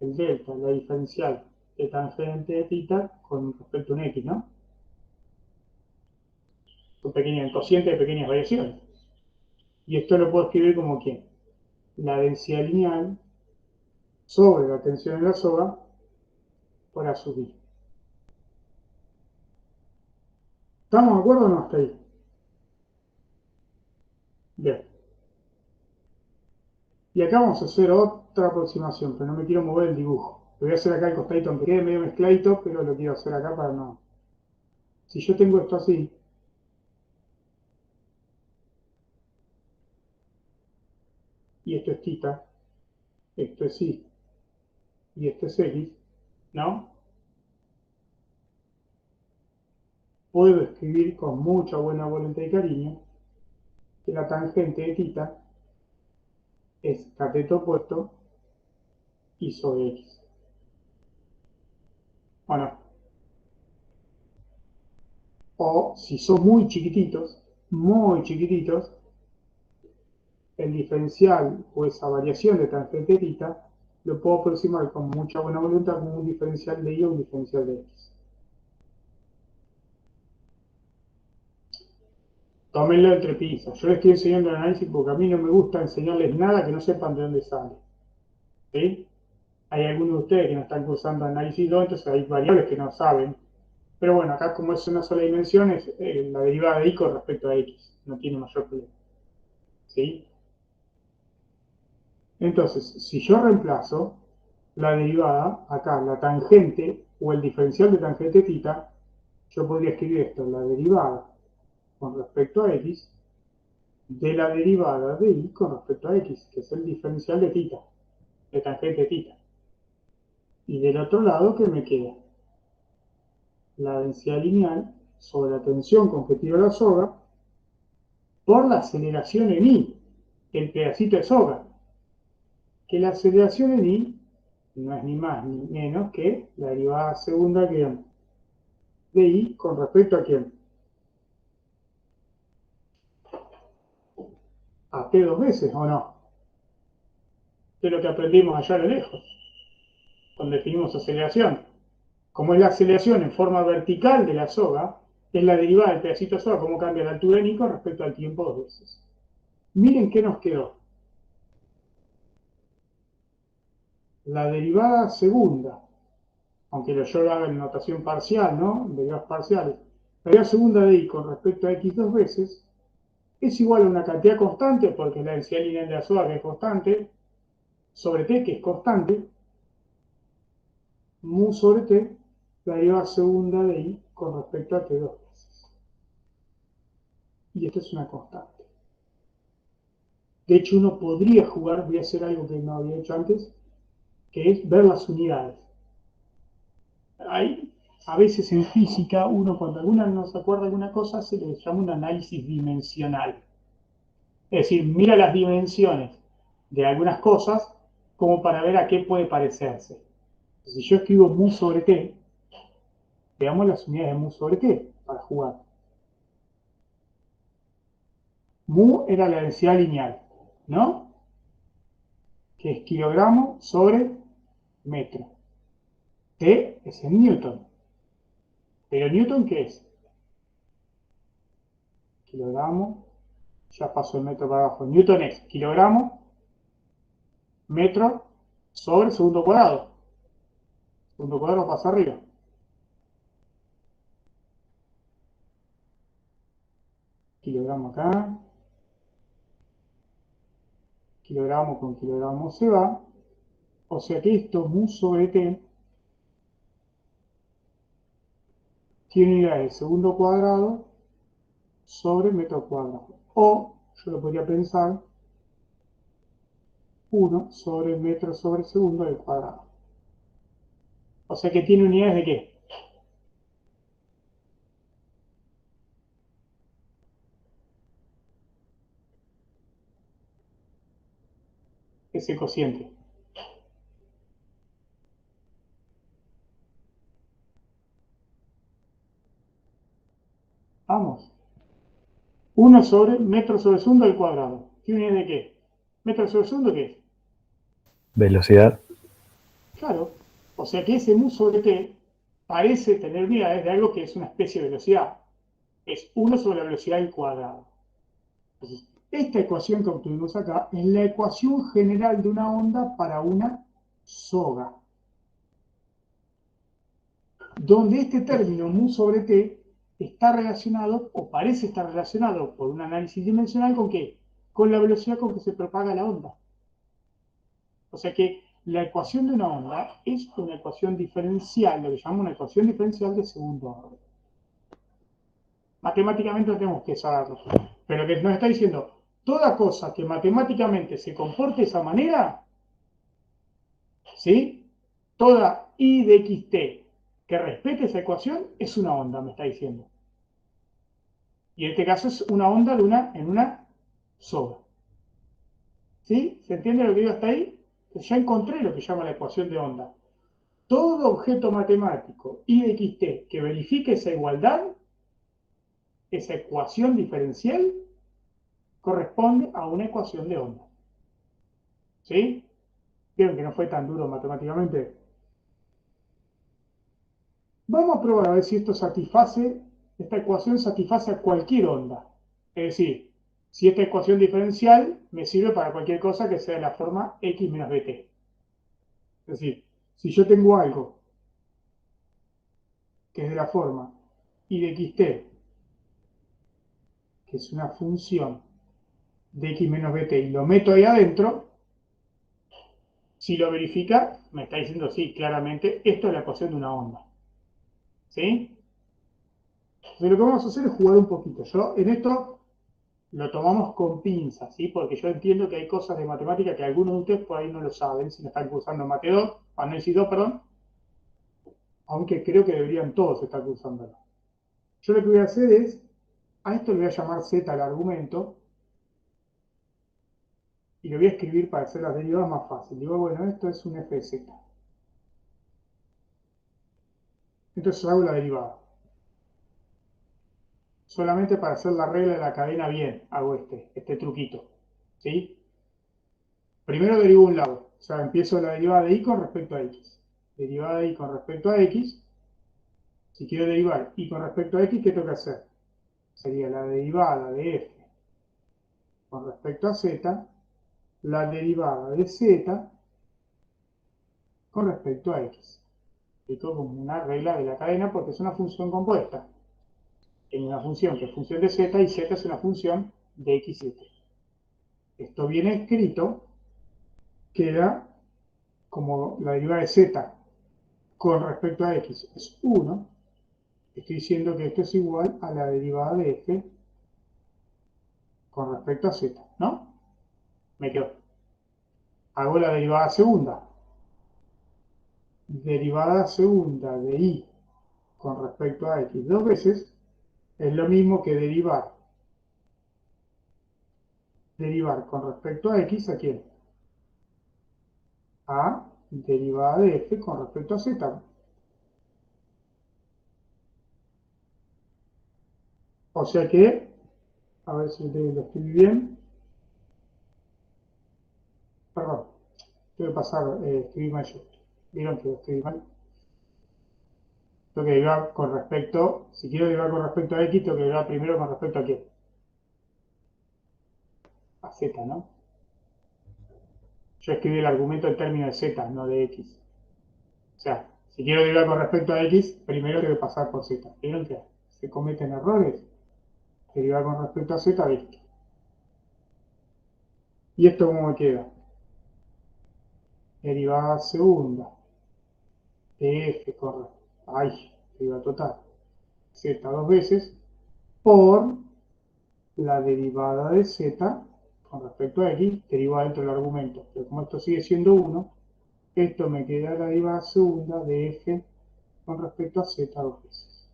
[SPEAKER 2] el delta, la diferencial de tangente de θ con respecto a un X, ¿no? Son pequeñas, el cociente de pequeñas variaciones. Y esto lo puedo escribir como que la densidad lineal sobre la tensión en la soga por A sub I. ¿Estamos de acuerdo o no hasta ahí? Bien. Y acá vamos a hacer otra aproximación, pero no me quiero mover el dibujo. Lo voy a hacer acá al costadito, aunque quede medio mezcladito, pero lo quiero hacer acá para no... Si yo tengo esto así, y esto es θ, esto es I, y esto es X, ¿no? Puedo escribir con mucha buena voluntad y cariño que la tangente de θ es cateto opuesto y sobre X. Bueno, o si son muy chiquititos, el diferencial o esa variación de tangente θ lo puedo aproximar con mucha buena voluntad como un diferencial de Y o un diferencial de X. Tómenlo entre pinzas. Yo les estoy enseñando el análisis porque a mí no me gusta enseñarles nada que no sepan de dónde sale. ¿Sí? Hay algunos de ustedes que no están cursando análisis 2, entonces hay variables que no saben. Pero bueno, acá como es una sola dimensión, es la derivada de Y con respecto a X. No tiene mayor problema. ¿Sí? Entonces, si yo reemplazo la derivada, acá, la tangente o el diferencial de tangente θ, yo podría escribir esto, la derivada con respecto a X de la derivada de Y con respecto a X, que es el diferencial de θ, de tangente θ. Y del otro lado, ¿qué me queda? La densidad lineal sobre la tensión con que tiro la soga por la aceleración en I, el pedacito de soga. Que la aceleración en I no es ni más ni menos que la derivada segunda de I con respecto a quién? A T dos veces, ¿o no? De lo que aprendimos allá a lo lejos, cuando definimos aceleración. Como es la aceleración en forma vertical de la soga, es la derivada del pedacito de soga, cómo cambia la altura en I con respecto al tiempo dos veces. Miren qué nos quedó. La derivada segunda, aunque yo lo haga en notación parcial, ¿no? Derivadas parciales. La derivada segunda de I con respecto a X dos veces es igual a una cantidad constante, porque es la densidad lineal de la soga que es constante, sobre T que es constante, mu sobre T, la derivada segunda de I con respecto a T dos veces. Y esto es una constante. De hecho, uno podría jugar, voy a hacer algo que no había hecho antes, que es ver las unidades. Hay, a veces en física, uno cuando alguna no se acuerda de alguna cosa, se le llama un análisis dimensional. Es decir, mira las dimensiones de algunas cosas como para ver a qué puede parecerse. Si yo escribo mu sobre t, veamos las unidades de mu sobre t para jugar. Mu era la densidad lineal, ¿no? Que es kilogramo sobre metro. T es en Newton. Pero Newton, ¿qué es? Kilogramo, ya paso el metro para abajo. Newton es kilogramo, metro sobre segundo cuadrado. Segundo cuadrado pasa arriba. Kilogramo acá, kilogramo con kilogramo se va, o sea que esto, mu sobre t, tiene unidad de segundo cuadrado sobre metro cuadrado. O, yo lo podría pensar, 1 sobre metro sobre segundo al cuadrado. O sea que tiene unidades de ¿qué? Ese cociente. Vamos. 1 sobre metro sobre segundo al cuadrado. ¿Tiene unidades de qué? ¿Metro sobre segundo qué es?
[SPEAKER 3] Velocidad.
[SPEAKER 2] Claro. O sea que ese mu sobre t parece tener unidades de algo que es una especie de velocidad. Es 1 sobre la velocidad al cuadrado. Entonces, esta ecuación que obtuvimos acá es la ecuación general de una onda para una soga, donde este término mu sobre t está relacionado, o parece estar relacionado por un análisis dimensional, ¿con qué? Con la velocidad con que se propaga la onda. O sea que la ecuación de una onda es una ecuación diferencial, lo que llamamos una ecuación diferencial de segundo orden. Matemáticamente no tenemos que saberlo, pero que nos está diciendo, toda cosa que matemáticamente se comporte de esa manera, ¿sí? Toda I de xt que respete esa ecuación es una onda, me está diciendo. Y en este caso es una onda en una soga. ¿Sí? ¿Se entiende lo que digo hasta ahí? Pues ya encontré lo que llama la ecuación de onda. Todo objeto matemático I de xt que verifique esa igualdad, esa ecuación diferencial, corresponde a una ecuación de onda. ¿Sí? ¿Vieron que no fue tan duro matemáticamente? Vamos a probar a ver si esta ecuación satisface a cualquier onda. Es decir, si esta ecuación diferencial me sirve para cualquier cosa que sea de la forma x menos bt. Es decir, si yo tengo algo que es de la forma y de xt, que es una función de x menos bt, y lo meto ahí adentro, si lo verifica, me está diciendo, sí, claramente, esto es la ecuación de una onda. ¿Sí? Entonces lo que vamos a hacer es jugar un poquito. Yo en esto lo tomamos con pinzas, ¿sí? Porque yo entiendo que hay cosas de matemática que algunos de ustedes por ahí no lo saben, si no están cursando Mate 2, Análisis 2, perdón, aunque creo que deberían todos estar cursándolo. Yo lo que voy a hacer es, a esto le voy a llamar z al argumento, y lo voy a escribir para hacer las derivadas más fácil. Digo, bueno, esto es un f de z. Entonces hago la derivada. Solamente para hacer la regla de la cadena bien, hago este truquito. ¿Sí? Primero derivo un lado, o sea, empiezo la derivada de y con respecto a x. Derivada de y con respecto a x. Si quiero derivar y con respecto a x, ¿qué tengo que hacer? Sería la derivada de f con respecto a z, la derivada de z con respecto a x. Esto como una regla de la cadena porque es una función compuesta. Hay una función que es función de z y z es una función de x y t. Esto viene escrito, queda como la derivada de z con respecto a x es 1. Estoy diciendo que esto es igual a la derivada de f con respecto a z, ¿no? Me quedo. Hago la derivada segunda. Derivada segunda de y con respecto a x dos veces es lo mismo que derivar con respecto a x, ¿a quién? A derivada de f con respecto a z. O sea que, a ver si lo escribí bien. Perdón, tengo que pasar, escribí mal yo. Vieron que lo escribí mal. Tengo que derivar con respecto, si quiero derivar con respecto a x, tengo que derivar primero con respecto a quién. A z, ¿no? Yo escribí el argumento en términos de z, no de x. O sea, si quiero derivar con respecto a x, primero tengo que pasar por z. ¿Vieron que se cometen errores? Derivar con respecto a z, listo. ¿Y esto cómo me queda? Derivada segunda de f con... Ay, derivada total. Z dos veces por la derivada de z con respecto a x derivada dentro del argumento. Pero como esto sigue siendo 1, esto me queda la derivada segunda de f con respecto a z dos veces.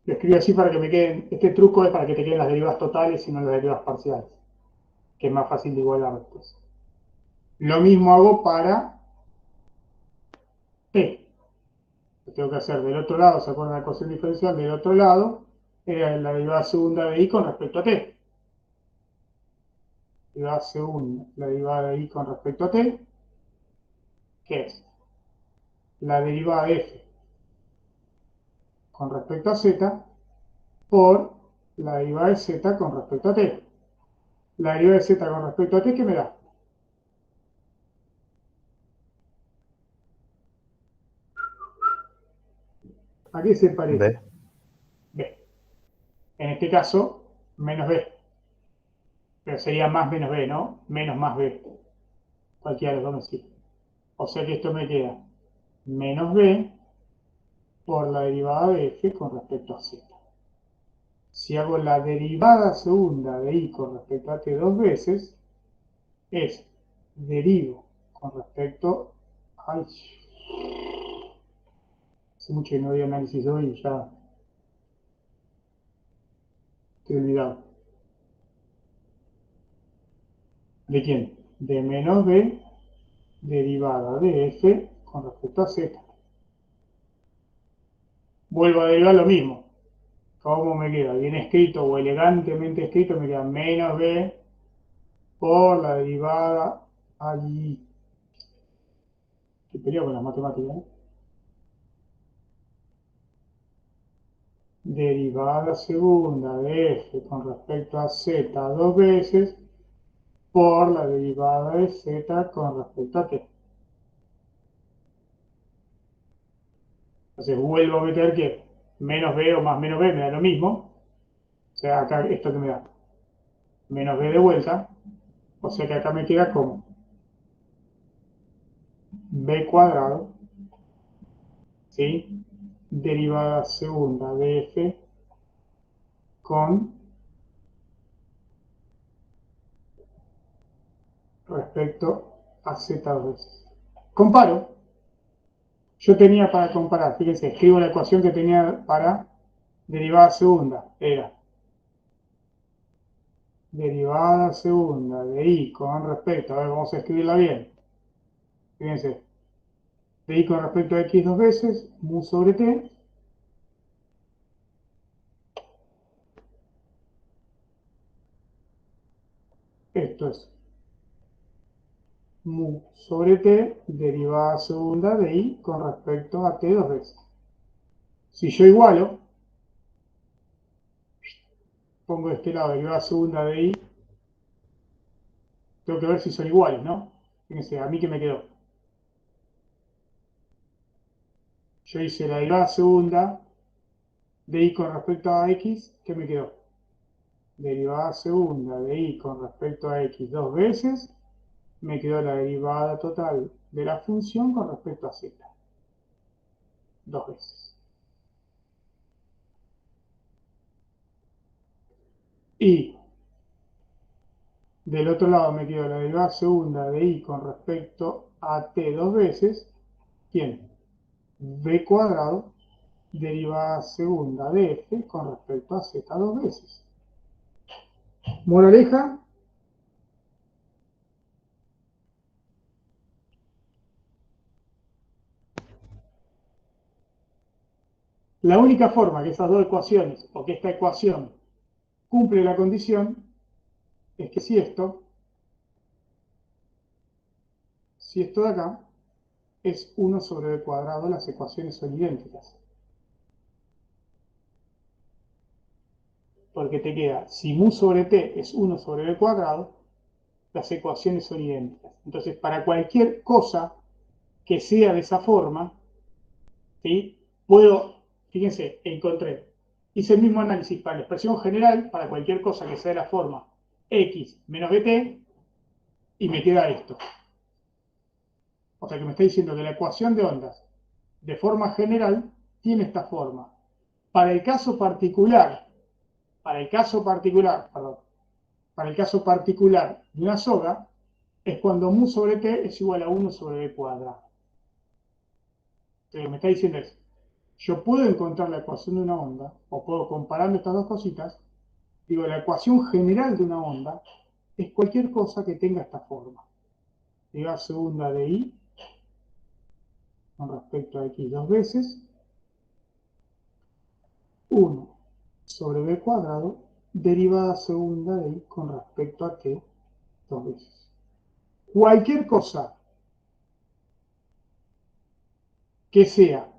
[SPEAKER 2] Lo escribo así para que me queden, este truco es para que te queden las derivadas totales y no las derivadas parciales, que es más fácil de igualar después. Lo mismo hago para t. Lo tengo que hacer del otro lado, ¿se acuerdan de la ecuación diferencial? Del otro lado, era la derivada segunda de y con respecto a t. Derivada segunda, la derivada de y con respecto a t, ¿qué es? La derivada de f con respecto a z por la derivada de z con respecto a t. La derivada de z con respecto a t, ¿qué me da? ¿A qué se parece?
[SPEAKER 3] B.
[SPEAKER 2] B. En este caso, menos b. Pero sería más menos b, ¿no? Menos más b. Cualquiera de los dos me sirve. O sea que esto me queda menos b por la derivada de f con respecto a z. Si hago la derivada segunda de y con respecto a t dos veces, es derivo con respecto a... Ay, hace mucho que no doy análisis hoy y ya estoy olvidado. ¿De quién? De menos b derivada de f con respecto a z. Vuelvo a derivar lo mismo. ¿Cómo me queda? Bien escrito o elegantemente escrito, me queda menos b por la derivada allí. Qué peleo con las matemáticas, ¿eh? Derivada segunda de f con respecto a z dos veces por la derivada de z con respecto a t. Entonces vuelvo a meter que menos b o más menos b me da lo mismo. O sea, acá esto que me da menos b de vuelta. O sea que acá me queda como b cuadrado, ¿sí? Derivada segunda de f con respecto a z dos veces. Comparo. Yo tenía para comparar, fíjense, escribo la ecuación que tenía para derivada segunda. Era derivada segunda de y con respecto, a ver, vamos a escribirla bien. Fíjense, de y con respecto a x dos veces, mu sobre t. Esto es mu sobre t, derivada segunda de y con respecto a t dos veces. Si yo igualo, pongo de este lado derivada segunda de y, tengo que ver si son iguales, ¿no? Fíjense, a mí que me quedó. Yo hice la derivada segunda de y con respecto a x, ¿qué me quedó? Derivada segunda de y con respecto a x dos veces, me quedó la derivada total de la función con respecto a z. Dos veces. Y del otro lado me quedó la derivada segunda de y con respecto a t dos veces. ¿Quién? B cuadrado, derivada segunda de f con respecto a z dos veces. Moraleja, la única forma que esas dos ecuaciones, o que esta ecuación cumple la condición, es que si esto de acá es 1 sobre b cuadrado, las ecuaciones son idénticas. Porque te queda, si mu sobre t es 1 sobre b cuadrado, las ecuaciones son idénticas. Entonces, para cualquier cosa que sea de esa forma, ¿sí? Puedo, fíjense, encontré, hice el mismo análisis para la expresión general, para cualquier cosa que sea de la forma x menos bt y me queda esto. O sea que me está diciendo que la ecuación de ondas de forma general tiene esta forma. Para el caso particular, perdón, para el caso particular de una soga, es cuando mu sobre t es igual a 1 sobre b cuadrado. Entonces me está diciendo eso. Yo puedo encontrar la ecuación de una onda, o puedo comparando estas dos cositas, digo, la ecuación general de una onda es cualquier cosa que tenga esta forma. Digo, a segunda de i con respecto a x dos veces, 1 sobre b cuadrado, derivada segunda de i con respecto a t dos veces. Cualquier cosa que sea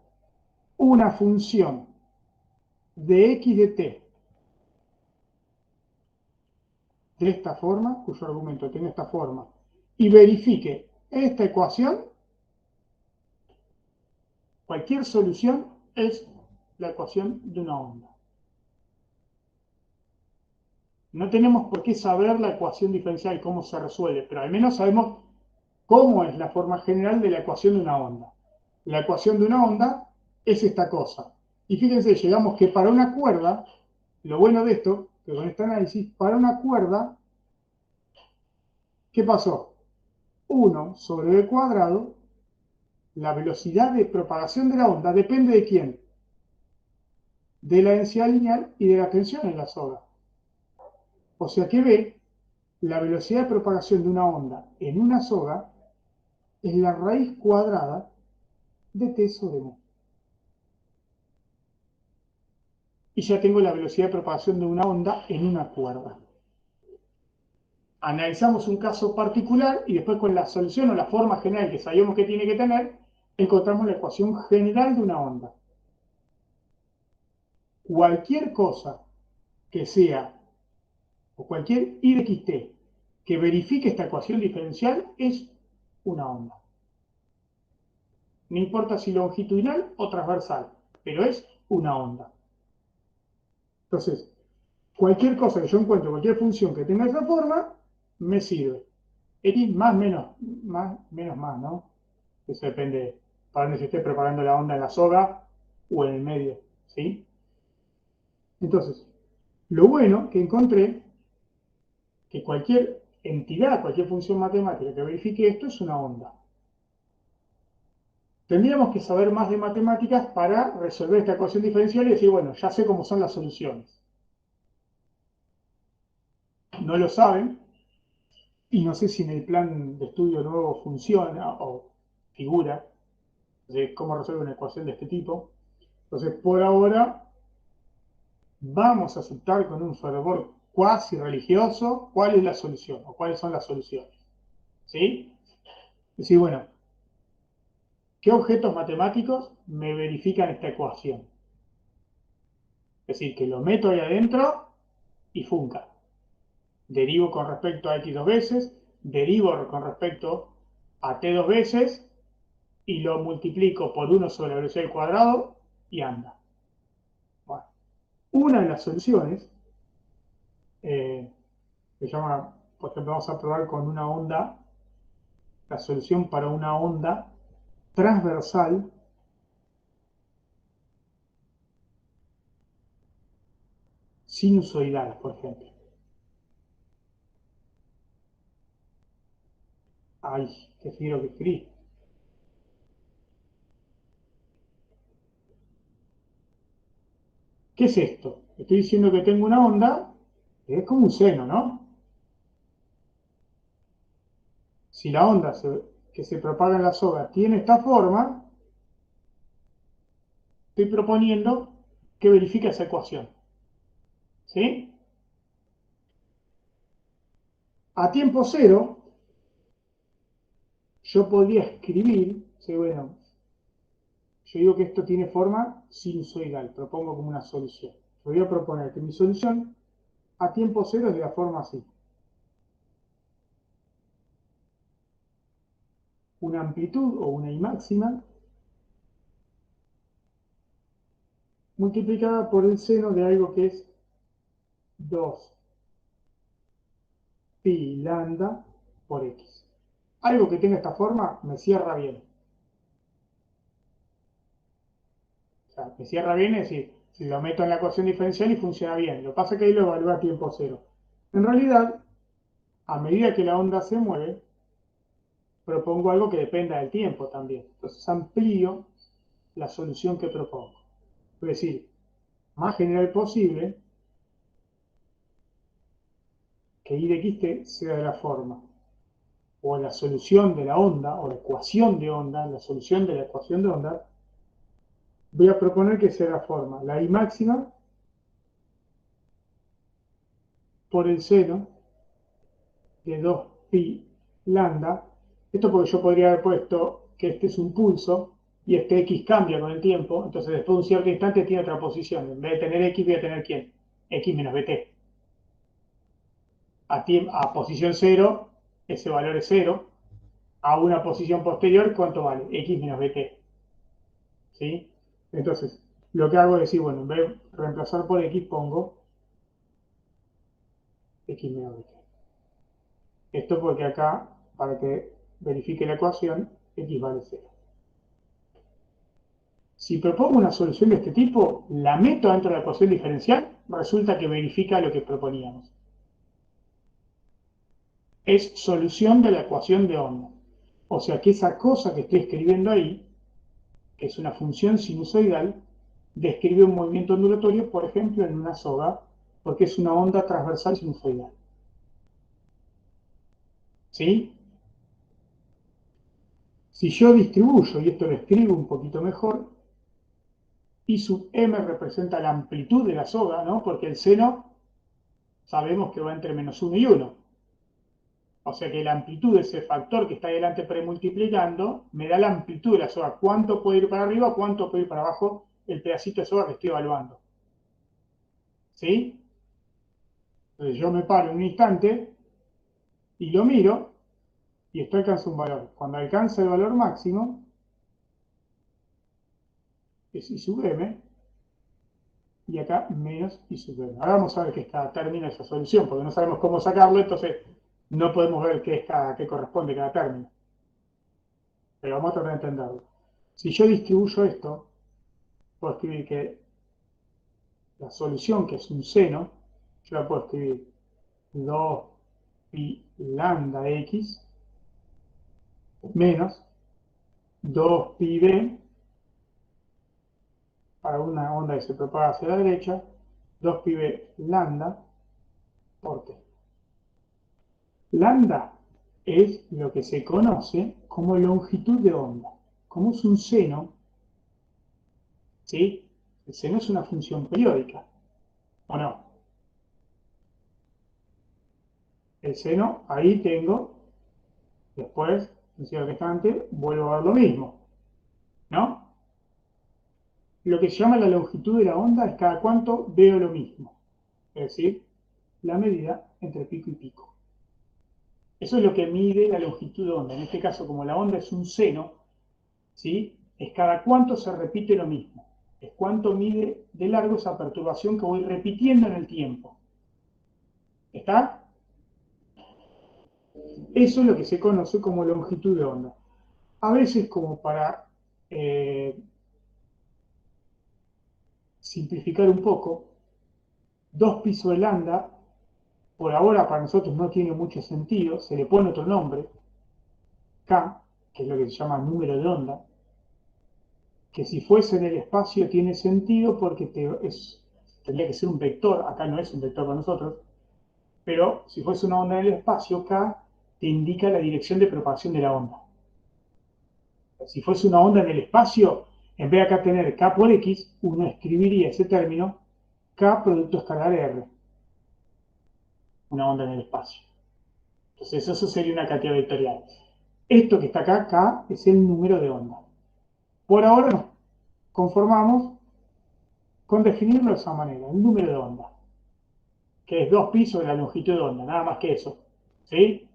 [SPEAKER 2] una función de x de t de esta forma, cuyo argumento tenga esta forma, y verifique esta ecuación, cualquier solución es la ecuación de una onda. No tenemos por qué saber la ecuación diferencial y cómo se resuelve, pero al menos sabemos cómo es la forma general de la ecuación de una onda. La ecuación de una onda es esta cosa. Y fíjense, llegamos que para una cuerda, lo bueno de esto, que con este análisis, para una cuerda, ¿qué pasó? 1 sobre b cuadrado, la velocidad de propagación de la onda depende de quién? De la densidad lineal y de la tensión en la soga. O sea que B, la velocidad de propagación de una onda en una soga, es la raíz cuadrada de t sobre mu. Y ya tengo la velocidad de propagación de una onda en una cuerda. Analizamos un caso particular y después con la solución o la forma general que sabemos que tiene que tener, encontramos la ecuación general de una onda. Cualquier cosa que sea, o cualquier i de xt que verifique esta ecuación diferencial es una onda. No importa si longitudinal o transversal, pero es una onda. Entonces, cualquier cosa que yo encuentre, cualquier función que tenga esa forma, me sirve. X más menos más, ¿no? Eso depende para donde se esté preparando la onda en la soga o en el medio, ¿sí? Entonces, lo bueno que encontré, que cualquier entidad, cualquier función matemática que verifique esto es una onda. Tendríamos que saber más de matemáticas para resolver esta ecuación diferencial y decir, bueno, ya sé cómo son las soluciones. No lo saben, y no sé si en el plan de estudio nuevo funciona o figura de cómo resolver una ecuación de este tipo. Entonces, por ahora, vamos a aceptar con un fervor cuasi religioso cuál es la solución o cuáles son las soluciones. ¿Sí? Es decir, bueno, ¿qué objetos matemáticos me verifican esta ecuación? Es decir, que lo meto ahí adentro y funca. Derivo con respecto a x dos veces, derivo con respecto a t dos veces y lo multiplico por 1 sobre la velocidad al cuadrado y anda. Bueno, una de las soluciones se llama, por ejemplo, vamos a probar con una onda, la solución para una onda transversal sinusoidal, por ejemplo. Ay, qué frío, qué frío. ¿Qué es esto? Estoy diciendo que tengo una onda que es como un seno, ¿no? Si la onda que se propaga en la soga tiene esta forma, estoy proponiendo que verifique esa ecuación. ¿Sí? A tiempo cero, yo podría escribir, ¿sí? Bueno, yo digo que esto tiene forma sinusoidal, propongo como una solución. Yo voy a proponer que mi solución a tiempo cero es de la forma así. Una amplitud o una I máxima multiplicada por el seno de algo que es 2 pi lambda por x. Algo que tenga esta forma me cierra bien. O sea, me cierra bien, es decir, si lo meto en la ecuación diferencial y funciona bien. Lo que pasa es que ahí lo evalúa a tiempo cero. En realidad, a medida que la onda se mueve, propongo algo que dependa del tiempo también. Entonces amplío la solución que propongo. Es decir, más general posible, que I de x sea de la forma, o la solución de la onda, o la ecuación de onda, la solución de la ecuación de onda, voy a proponer que sea la forma, la I máxima por el seno de 2pi lambda. Esto porque yo podría haber puesto que este es un pulso y este x cambia con el tiempo, entonces después de un cierto instante tiene otra posición. En vez de tener x, voy a tener ¿quién? X menos bt. A posición 0, ese valor es 0. A una posición posterior, ¿cuánto vale? X menos bt. ¿Sí? Entonces, lo que hago es decir, bueno, en vez de reemplazar por x, pongo x menos bt. Esto porque acá, para que verifique la ecuación, x vale 0. Si propongo una solución de este tipo, la meto dentro de la ecuación diferencial, resulta que verifica lo que proponíamos. Es solución de la ecuación de onda. O sea que esa cosa que estoy escribiendo ahí, que es una función sinusoidal, describe un movimiento ondulatorio, por ejemplo, en una soga, porque es una onda transversal sinusoidal. ¿Sí? Si yo distribuyo, y esto lo escribo un poquito mejor, I sub m representa la amplitud de la soga, ¿no? Porque el seno sabemos que va entre -1 y 1. O sea que la amplitud de ese factor que está delante premultiplicando me da la amplitud de la soga. ¿Cuánto puede ir para arriba? ¿Cuánto puede ir para abajo el pedacito de soga que estoy evaluando? ¿Sí? Entonces yo me paro en un instante y lo miro y esto alcanza un valor. Cuando alcanza el valor máximo, es I sub m, y acá menos I sub m. Ahora vamos a ver qué es cada término de esa solución, porque no sabemos cómo sacarlo, entonces no podemos ver qué corresponde cada término. Pero vamos a tratar de entenderlo. Si yo distribuyo esto, puedo escribir que la solución, que es un seno, yo la puedo escribir 2pi lambda x menos 2pi b para una onda que se propaga hacia la derecha, 2pi b lambda por t. Lambda es lo que se conoce como longitud de onda. Como es un seno, ¿sí? El seno es una función periódica, ¿o no? El seno, ahí tengo, después, en cierto instante, vuelvo a ver lo mismo, ¿no? Lo que se llama la longitud de la onda es cada cuánto veo lo mismo, es decir, la medida entre pico y pico. Eso es lo que mide la longitud de onda. En este caso, como la onda es un seno, ¿sí? Es cada cuánto se repite lo mismo. Es cuánto mide de largo esa perturbación que voy repitiendo en el tiempo. ¿Está? Eso es lo que se conoce como longitud de onda. A veces, como para simplificar un poco, 2pi sobre lambda, por ahora para nosotros no tiene mucho sentido, se le pone otro nombre, K, que es lo que se llama número de onda, que si fuese en el espacio tiene sentido porque tendría que ser un vector, acá no es un vector para nosotros, pero si fuese una onda en el espacio, K te indica la dirección de propagación de la onda. Si fuese una onda en el espacio, en vez de acá tener K por X, uno escribiría ese término K producto escalar R, una onda en el espacio. Entonces eso sería una cantidad vectorial. Esto que está acá, K, es el número de onda. Por ahora nos conformamos con definirlo de esa manera, el número de onda, que es 2pi sobre la longitud de onda, nada más que eso. ¿Sí?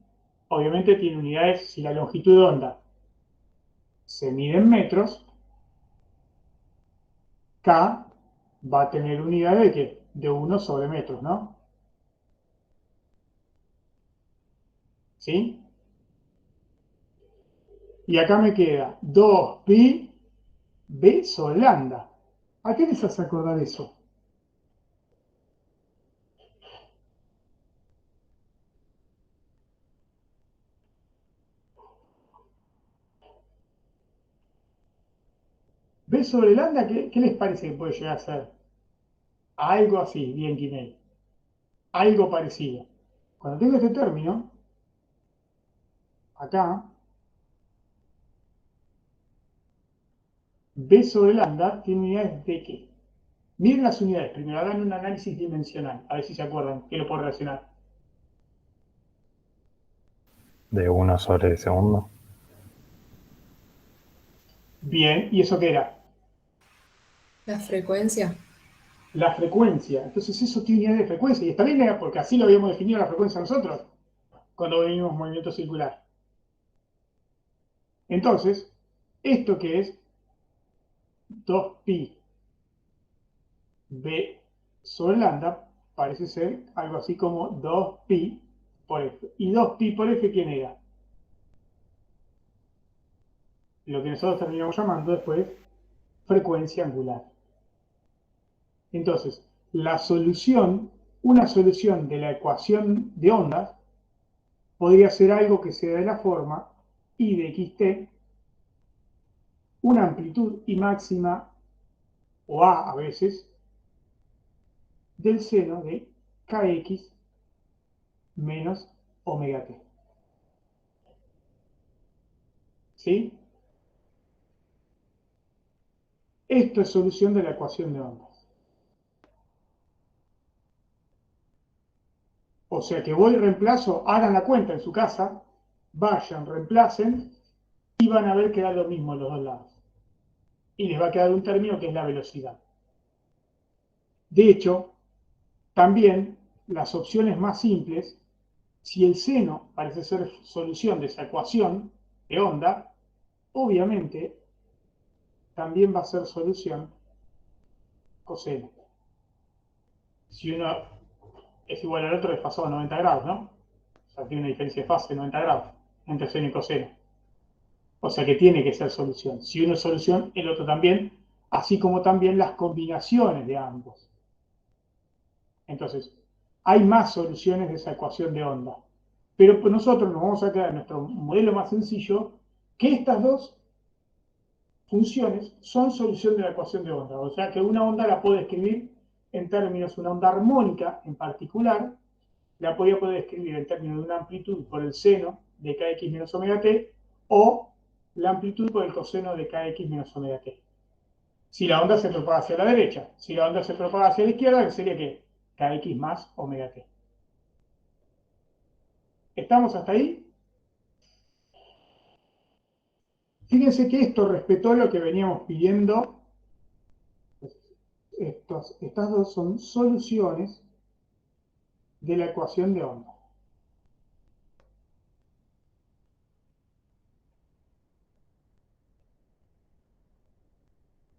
[SPEAKER 2] Obviamente tiene unidades, si la longitud de onda se mide en metros, K va a tener unidad de ¿qué? De 1 sobre metros, ¿no? ¿Sí? Y acá me queda 2pi b sobre lambda. ¿A qué les hace acordar eso? B sobre lambda, ¿qué les parece que puede llegar a ser? Algo así, bien, Guinea. Algo parecido. Cuando tengo este término, acá, B sobre lambda tiene unidades de qué. Miren las unidades, primero hagan un análisis dimensional, a ver si se acuerdan, que lo puedo relacionar.
[SPEAKER 3] De 1/segundo.
[SPEAKER 2] Bien, ¿y eso qué era?
[SPEAKER 4] La frecuencia.
[SPEAKER 2] La frecuencia. Entonces eso tiene unidades de frecuencia, y está bien, porque así lo habíamos definido la frecuencia nosotros, cuando venimos movimiento circular. Entonces, ¿esto qué es? 2pi b sobre lambda parece ser algo así como 2pi por f. ¿Y 2pi por f quién era? Lo que nosotros terminamos llamando después frecuencia angular. Entonces, una solución de la ecuación de ondas podría ser algo que sea de la forma I de xt, una amplitud I máxima, o A veces, del seno de kx menos omega t. ¿Sí? Esto es solución de la ecuación de ondas. O sea que voy y reemplazo, hagan la cuenta en su casa, vayan, reemplacen y van a ver que da lo mismo en los dos lados. Y les va a quedar un término que es la velocidad. De hecho, también las opciones más simples, si el seno parece ser solución de esa ecuación de onda, obviamente también va a ser solución coseno. Si uno es igual al otro, desfasado a 90 grados, ¿no? O sea, tiene una diferencia de fase de 90 grados entre seno y coseno. O sea que tiene que ser solución. Si uno es solución, el otro también, así como también las combinaciones de ambos. Entonces, hay más soluciones de esa ecuación de onda. Pero pues nosotros nos vamos a quedar en nuestro modelo más sencillo, que estas dos funciones son solución de la ecuación de onda. O sea que una onda la puedo escribir en términos, una onda armónica en particular, la podría poder escribir en términos de una amplitud por el seno de kx menos omega t o la amplitud por el coseno de kx menos omega t. Si la onda se propaga hacia la derecha, si la onda se propaga hacia la izquierda, sería que kx más omega t. ¿Estamos hasta ahí? Fíjense que esto respetó lo que veníamos pidiendo. Estas dos son soluciones de la ecuación de onda.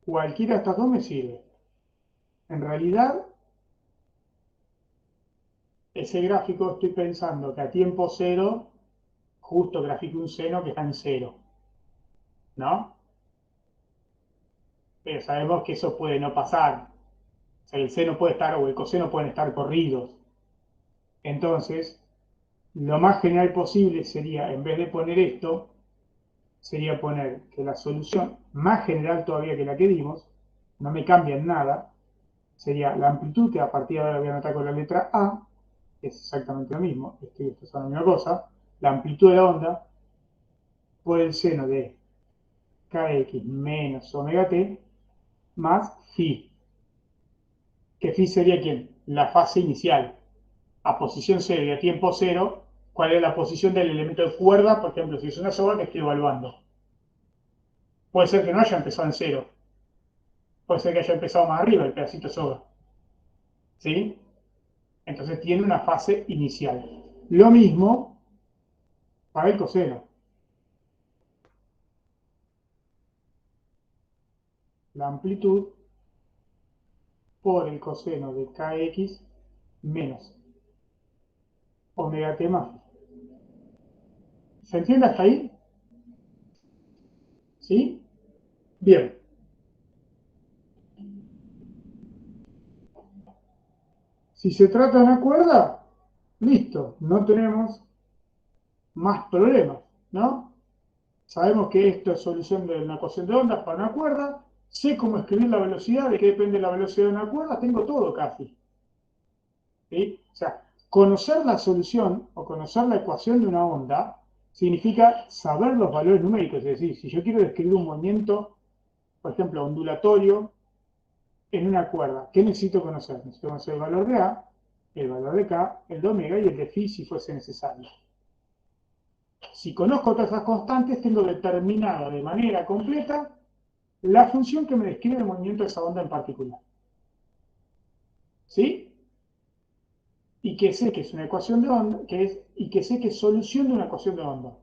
[SPEAKER 2] Cualquiera de estas dos me sirve. En realidad, ese gráfico estoy pensando que a tiempo cero, justo grafique un seno que está en cero, ¿no? Pero sabemos que eso puede no pasar. O sea, el seno puede estar o el coseno pueden estar corridos. Entonces, lo más general posible sería, en vez de poner esto, sería poner que la solución más general todavía que la que dimos, no me cambia en nada, sería la amplitud, que a partir de ahora voy a anotar con la letra A, que es exactamente lo mismo, esto y esto son la misma cosa, la amplitud de la onda por el seno de kx menos omega t más phi, que phi sería ¿quién? La fase inicial, a posición cero y a tiempo cero, ¿cuál es la posición del elemento de cuerda? Por ejemplo, si es una soga que estoy evaluando. Puede ser que no haya empezado en cero, puede ser que haya empezado más arriba el pedacito de soga. ¿Sí? Entonces tiene una fase inicial. Lo mismo para el coseno. La amplitud por el coseno de kx menos omega t más phi. ¿Se entiende hasta ahí? ¿Sí? Bien. Si se trata de una cuerda, listo, no tenemos más problemas, ¿no? Sabemos que esto es solución de una ecuación de ondas para una cuerda, sé cómo escribir la velocidad, de qué depende la velocidad de una cuerda, tengo todo casi. ¿Sí? O sea, conocer la solución o conocer la ecuación de una onda significa saber los valores numéricos, es decir, si yo quiero describir un movimiento, por ejemplo, ondulatorio en una cuerda, ¿qué necesito conocer? Necesito conocer el valor de A, el valor de K, el de omega y el de phi si fuese necesario. Si conozco todas esas constantes, tengo determinada de manera completa la función que me describe el movimiento de esa onda en particular. ¿Sí? Y que sé que es una ecuación de onda, y que sé que es solución de una ecuación de onda.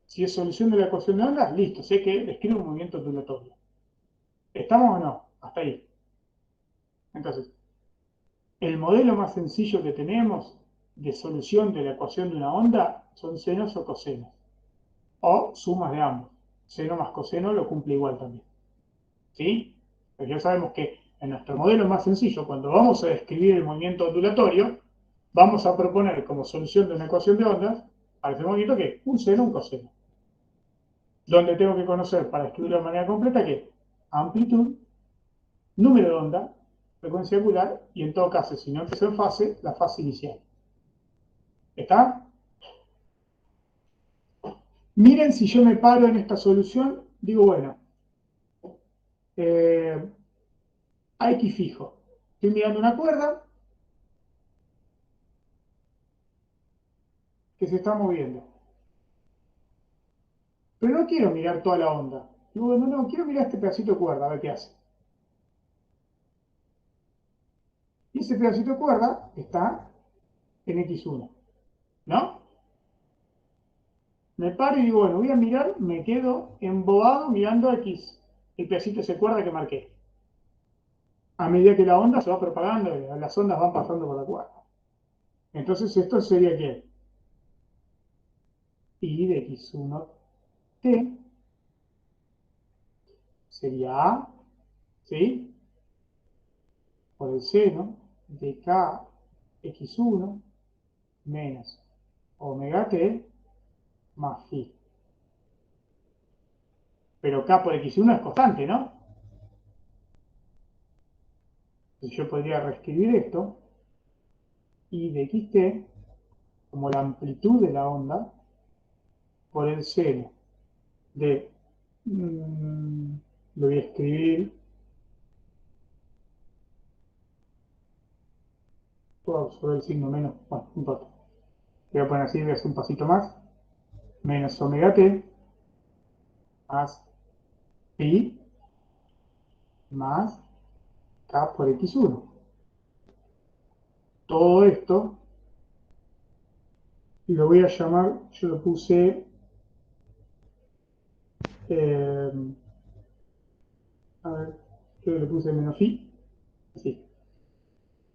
[SPEAKER 2] Si es solución de la ecuación de onda, listo, sé que describe un movimiento ondulatorio. ¿Estamos o no? Hasta ahí. Entonces, el modelo más sencillo que tenemos de solución de la ecuación de una onda son senos o cosenos, o sumas de ambos. Seno más coseno lo cumple igual también. ¿Sí? Pero ya sabemos que en nuestro modelo más sencillo, cuando vamos a describir el movimiento ondulatorio, vamos a proponer como solución de una ecuación de ondas para ese movimiento que un seno, un coseno. Donde tengo que conocer para escribirlo de manera completa que amplitud, número de onda, frecuencia angular y en todo caso, si no empezó en fase, la fase inicial. ¿Está? Miren si yo me paro en esta solución, digo, bueno, a X fijo. Estoy mirando una cuerda que se está moviendo. Pero no quiero mirar toda la onda. Digo, bueno, no, quiero mirar este pedacito de cuerda, a ver qué hace. Y ese pedacito de cuerda está en X1, ¿no? Me paro y digo, bueno, voy a mirar, me quedo embobado mirando X, el pedacito de esa cuerda que marqué. A medida que la onda se va propagando, las ondas van pasando por la cuerda. Entonces esto sería ¿qué? Y de X1T sería A, ¿sí? Por el seno de K X1 menos omega T más phi. Pero K por X1 es constante, ¿no? Entonces yo podría reescribir esto y de xt como la amplitud de la onda por el seno de, lo voy a escribir todo sobre el signo menos, bueno, no importa. Voy a poner así, voy a hacer un pasito más, menos omega t más pi más k por x1. Todo esto lo voy a llamar, yo lo puse, a ver, yo le puse menos phi, así,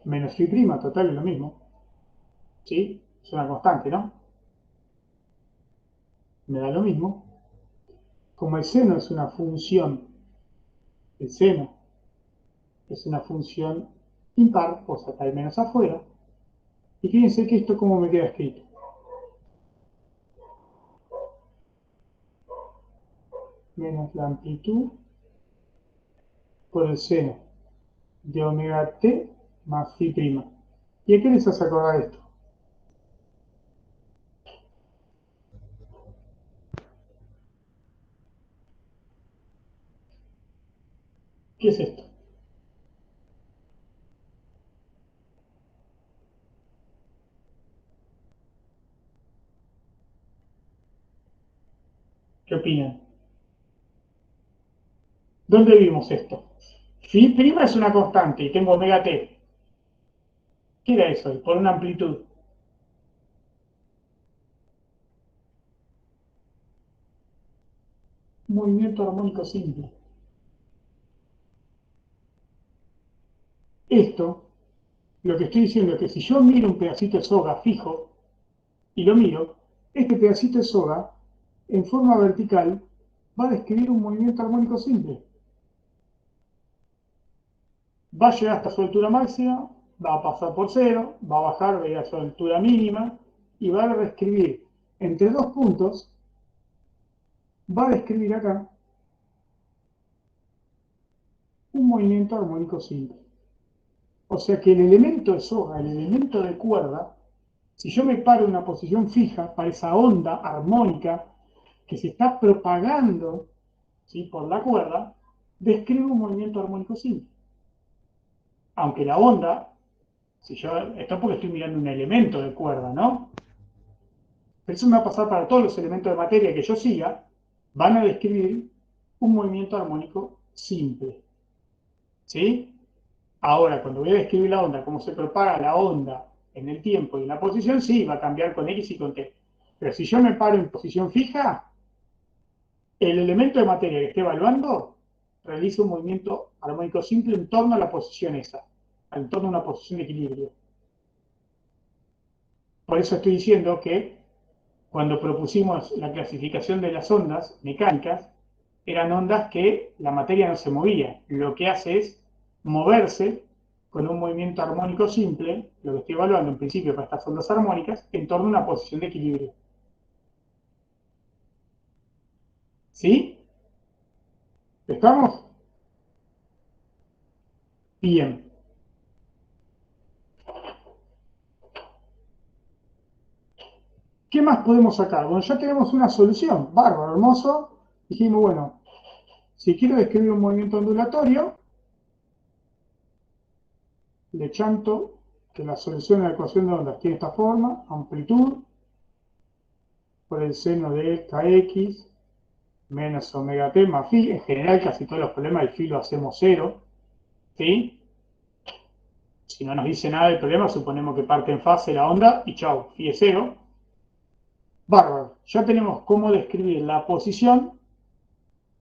[SPEAKER 2] menos phi prima, total es lo mismo, ¿sí? Es una constante, ¿no? Me da lo mismo. Como el seno es una función, el seno es una función impar, pues sacar el menos afuera, y fíjense que esto como me queda escrito. Menos la amplitud por el seno de omega t más phi prima. ¿Y a qué les hace acordar esto? ¿Qué es esto? ¿Qué opinan? ¿Dónde vimos esto? Phi prima es una constante y tengo omega t. ¿Qué era eso? Por una amplitud. Un movimiento armónico simple. Esto, lo que estoy diciendo es que si yo miro un pedacito de soga fijo y lo miro, este pedacito de soga en forma vertical va a describir un movimiento armónico simple. Va a llegar hasta su altura máxima, va a pasar por cero, va a bajar, va a ir a su altura mínima y va a describir entre dos puntos, va a describir acá un movimiento armónico simple. O sea que el elemento de soga, el elemento de cuerda, si yo me paro en una posición fija para esa onda armónica que se está propagando, ¿sí?, por la cuerda, describe un movimiento armónico simple. Aunque la onda, esto es porque estoy mirando un elemento de cuerda, ¿no? Pero eso me va a pasar para todos los elementos de materia que yo siga, van a describir un movimiento armónico simple. ¿Sí? Ahora, cuando voy a describir la onda, cómo se propaga la onda en el tiempo y en la posición, sí, va a cambiar con X y con T. Pero si yo me paro en posición fija, el elemento de materia que esté evaluando realiza un movimiento armónico simple en torno a la posición esa, en torno a una posición de equilibrio. Por eso estoy diciendo que cuando propusimos la clasificación de las ondas mecánicas, eran ondas que la materia no se movía. Lo que hace es moverse con un movimiento armónico simple, lo que estoy evaluando en principio para estas ondas armónicas, en torno a una posición de equilibrio. ¿Sí? ¿Estamos? Bien. ¿Qué más podemos sacar? Bueno, ya tenemos una solución. Bárbaro, hermoso. Dijimos, bueno, si quiero describir un movimiento ondulatorio, le chanto que la solución de la ecuación de ondas tiene esta forma: amplitud por el seno de kx menos omega t más phi. En general, casi todos los problemas del phi lo hacemos cero, ¿sí? Si no nos dice nada del problema, suponemos que parte en fase la onda y chau, phi es cero. Bárbaro. Ya tenemos cómo describir la posición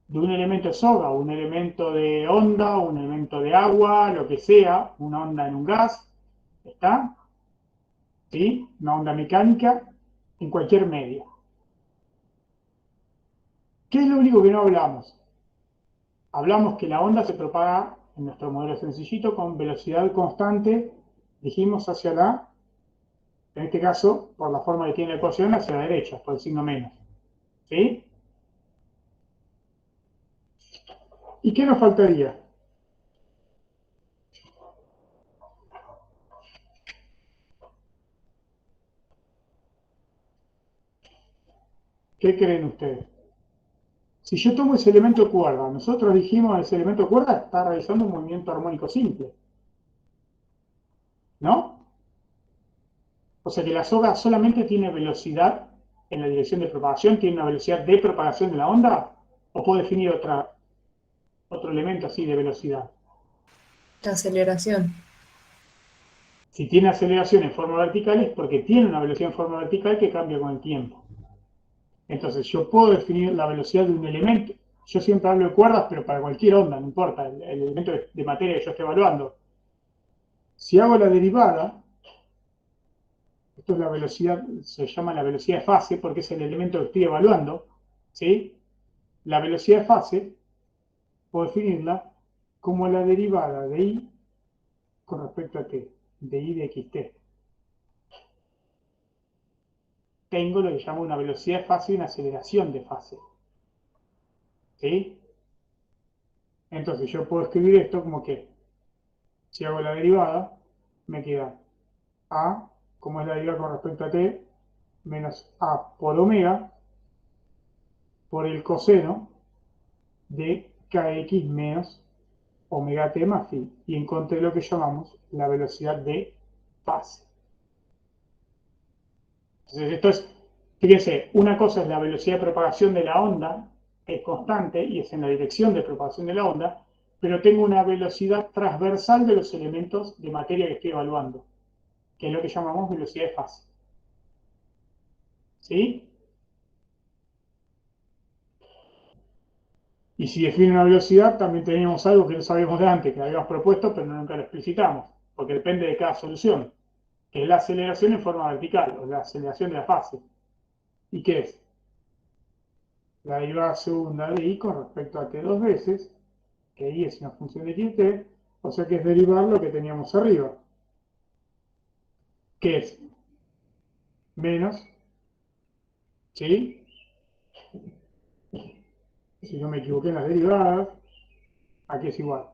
[SPEAKER 2] de un elemento de soga, un elemento de onda, un elemento de agua, lo que sea, una onda en un gas, ¿está? ¿Sí? Una onda mecánica en cualquier medio. ¿Qué es lo único que no hablamos? Hablamos que la onda se propaga en nuestro modelo sencillito con velocidad constante, dijimos hacia la, en este caso, por la forma que tiene la ecuación, hacia la derecha, por el signo menos. ¿Sí? ¿Y qué nos faltaría? ¿Qué creen ustedes? Si yo tomo ese elemento cuerda, nosotros dijimos que ese elemento cuerda está realizando un movimiento armónico simple, ¿no? O sea que la soga solamente tiene velocidad en la dirección de propagación, tiene una velocidad de propagación de la onda, o puedo definir otro elemento así de velocidad.
[SPEAKER 4] La aceleración.
[SPEAKER 2] Si tiene aceleración en forma vertical es porque tiene una velocidad en forma vertical que cambia con el tiempo. Entonces yo puedo definir la velocidad de un elemento. Yo siempre hablo de cuerdas, pero para cualquier onda, no importa, el elemento de materia que yo esté evaluando. Si hago la derivada, esto es la velocidad, se llama la velocidad de fase porque es el elemento que estoy evaluando, ¿sí? La velocidad de fase, puedo definirla como la derivada de i con respecto a t, de i de xt. Tengo lo que llamo una velocidad de fase y una aceleración de fase, ¿sí? Entonces yo puedo escribir esto como que, si hago la derivada, me queda a, como es la derivada con respecto a t, menos a por omega, por el coseno de kx menos omega t más phi. Y encontré lo que llamamos la velocidad de fase. Entonces esto es, fíjense, una cosa es la velocidad de propagación de la onda, es constante y es en la dirección de propagación de la onda, pero tengo una velocidad transversal de los elementos de materia que estoy evaluando, que es lo que llamamos velocidad de fase. ¿Sí? Y si define una velocidad, también tenemos algo que no sabíamos de antes, que habíamos propuesto, pero nunca lo explicitamos, porque depende de cada solución, que es la aceleración en forma vertical, o la aceleración de la fase. ¿Y qué es? la derivada segunda de I con respecto a t dos veces, que I es una función de x y t, o sea que es derivar lo que teníamos arriba, que es menos, ¿sí? Si no me equivoqué en las derivadas, aquí es igual.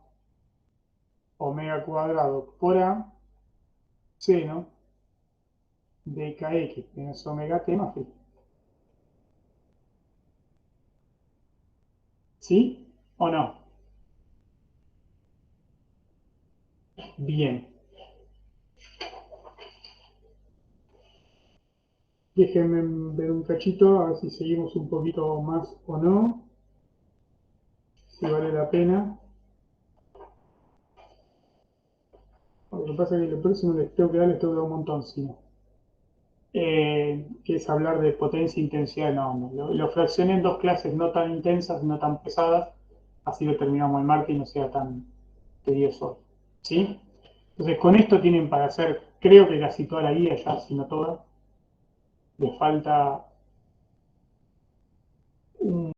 [SPEAKER 2] Omega cuadrado por A, seno de kx menos omega t más phi. ¿Sí o no? Bien. Déjenme ver un cachito, a ver si seguimos un poquito más o no. Si vale la pena. Lo que pasa es que el próximo les tengo que dar un montón, si no. Que es hablar de potencia e intensidad, no. Lo fraccioné en dos clases no tan intensas, no tan pesadas, así lo terminamos el martes y no sea tan tedioso. ¿Sí? Entonces, con esto tienen para hacer, creo que casi toda la guía, ya, si no toda. Les falta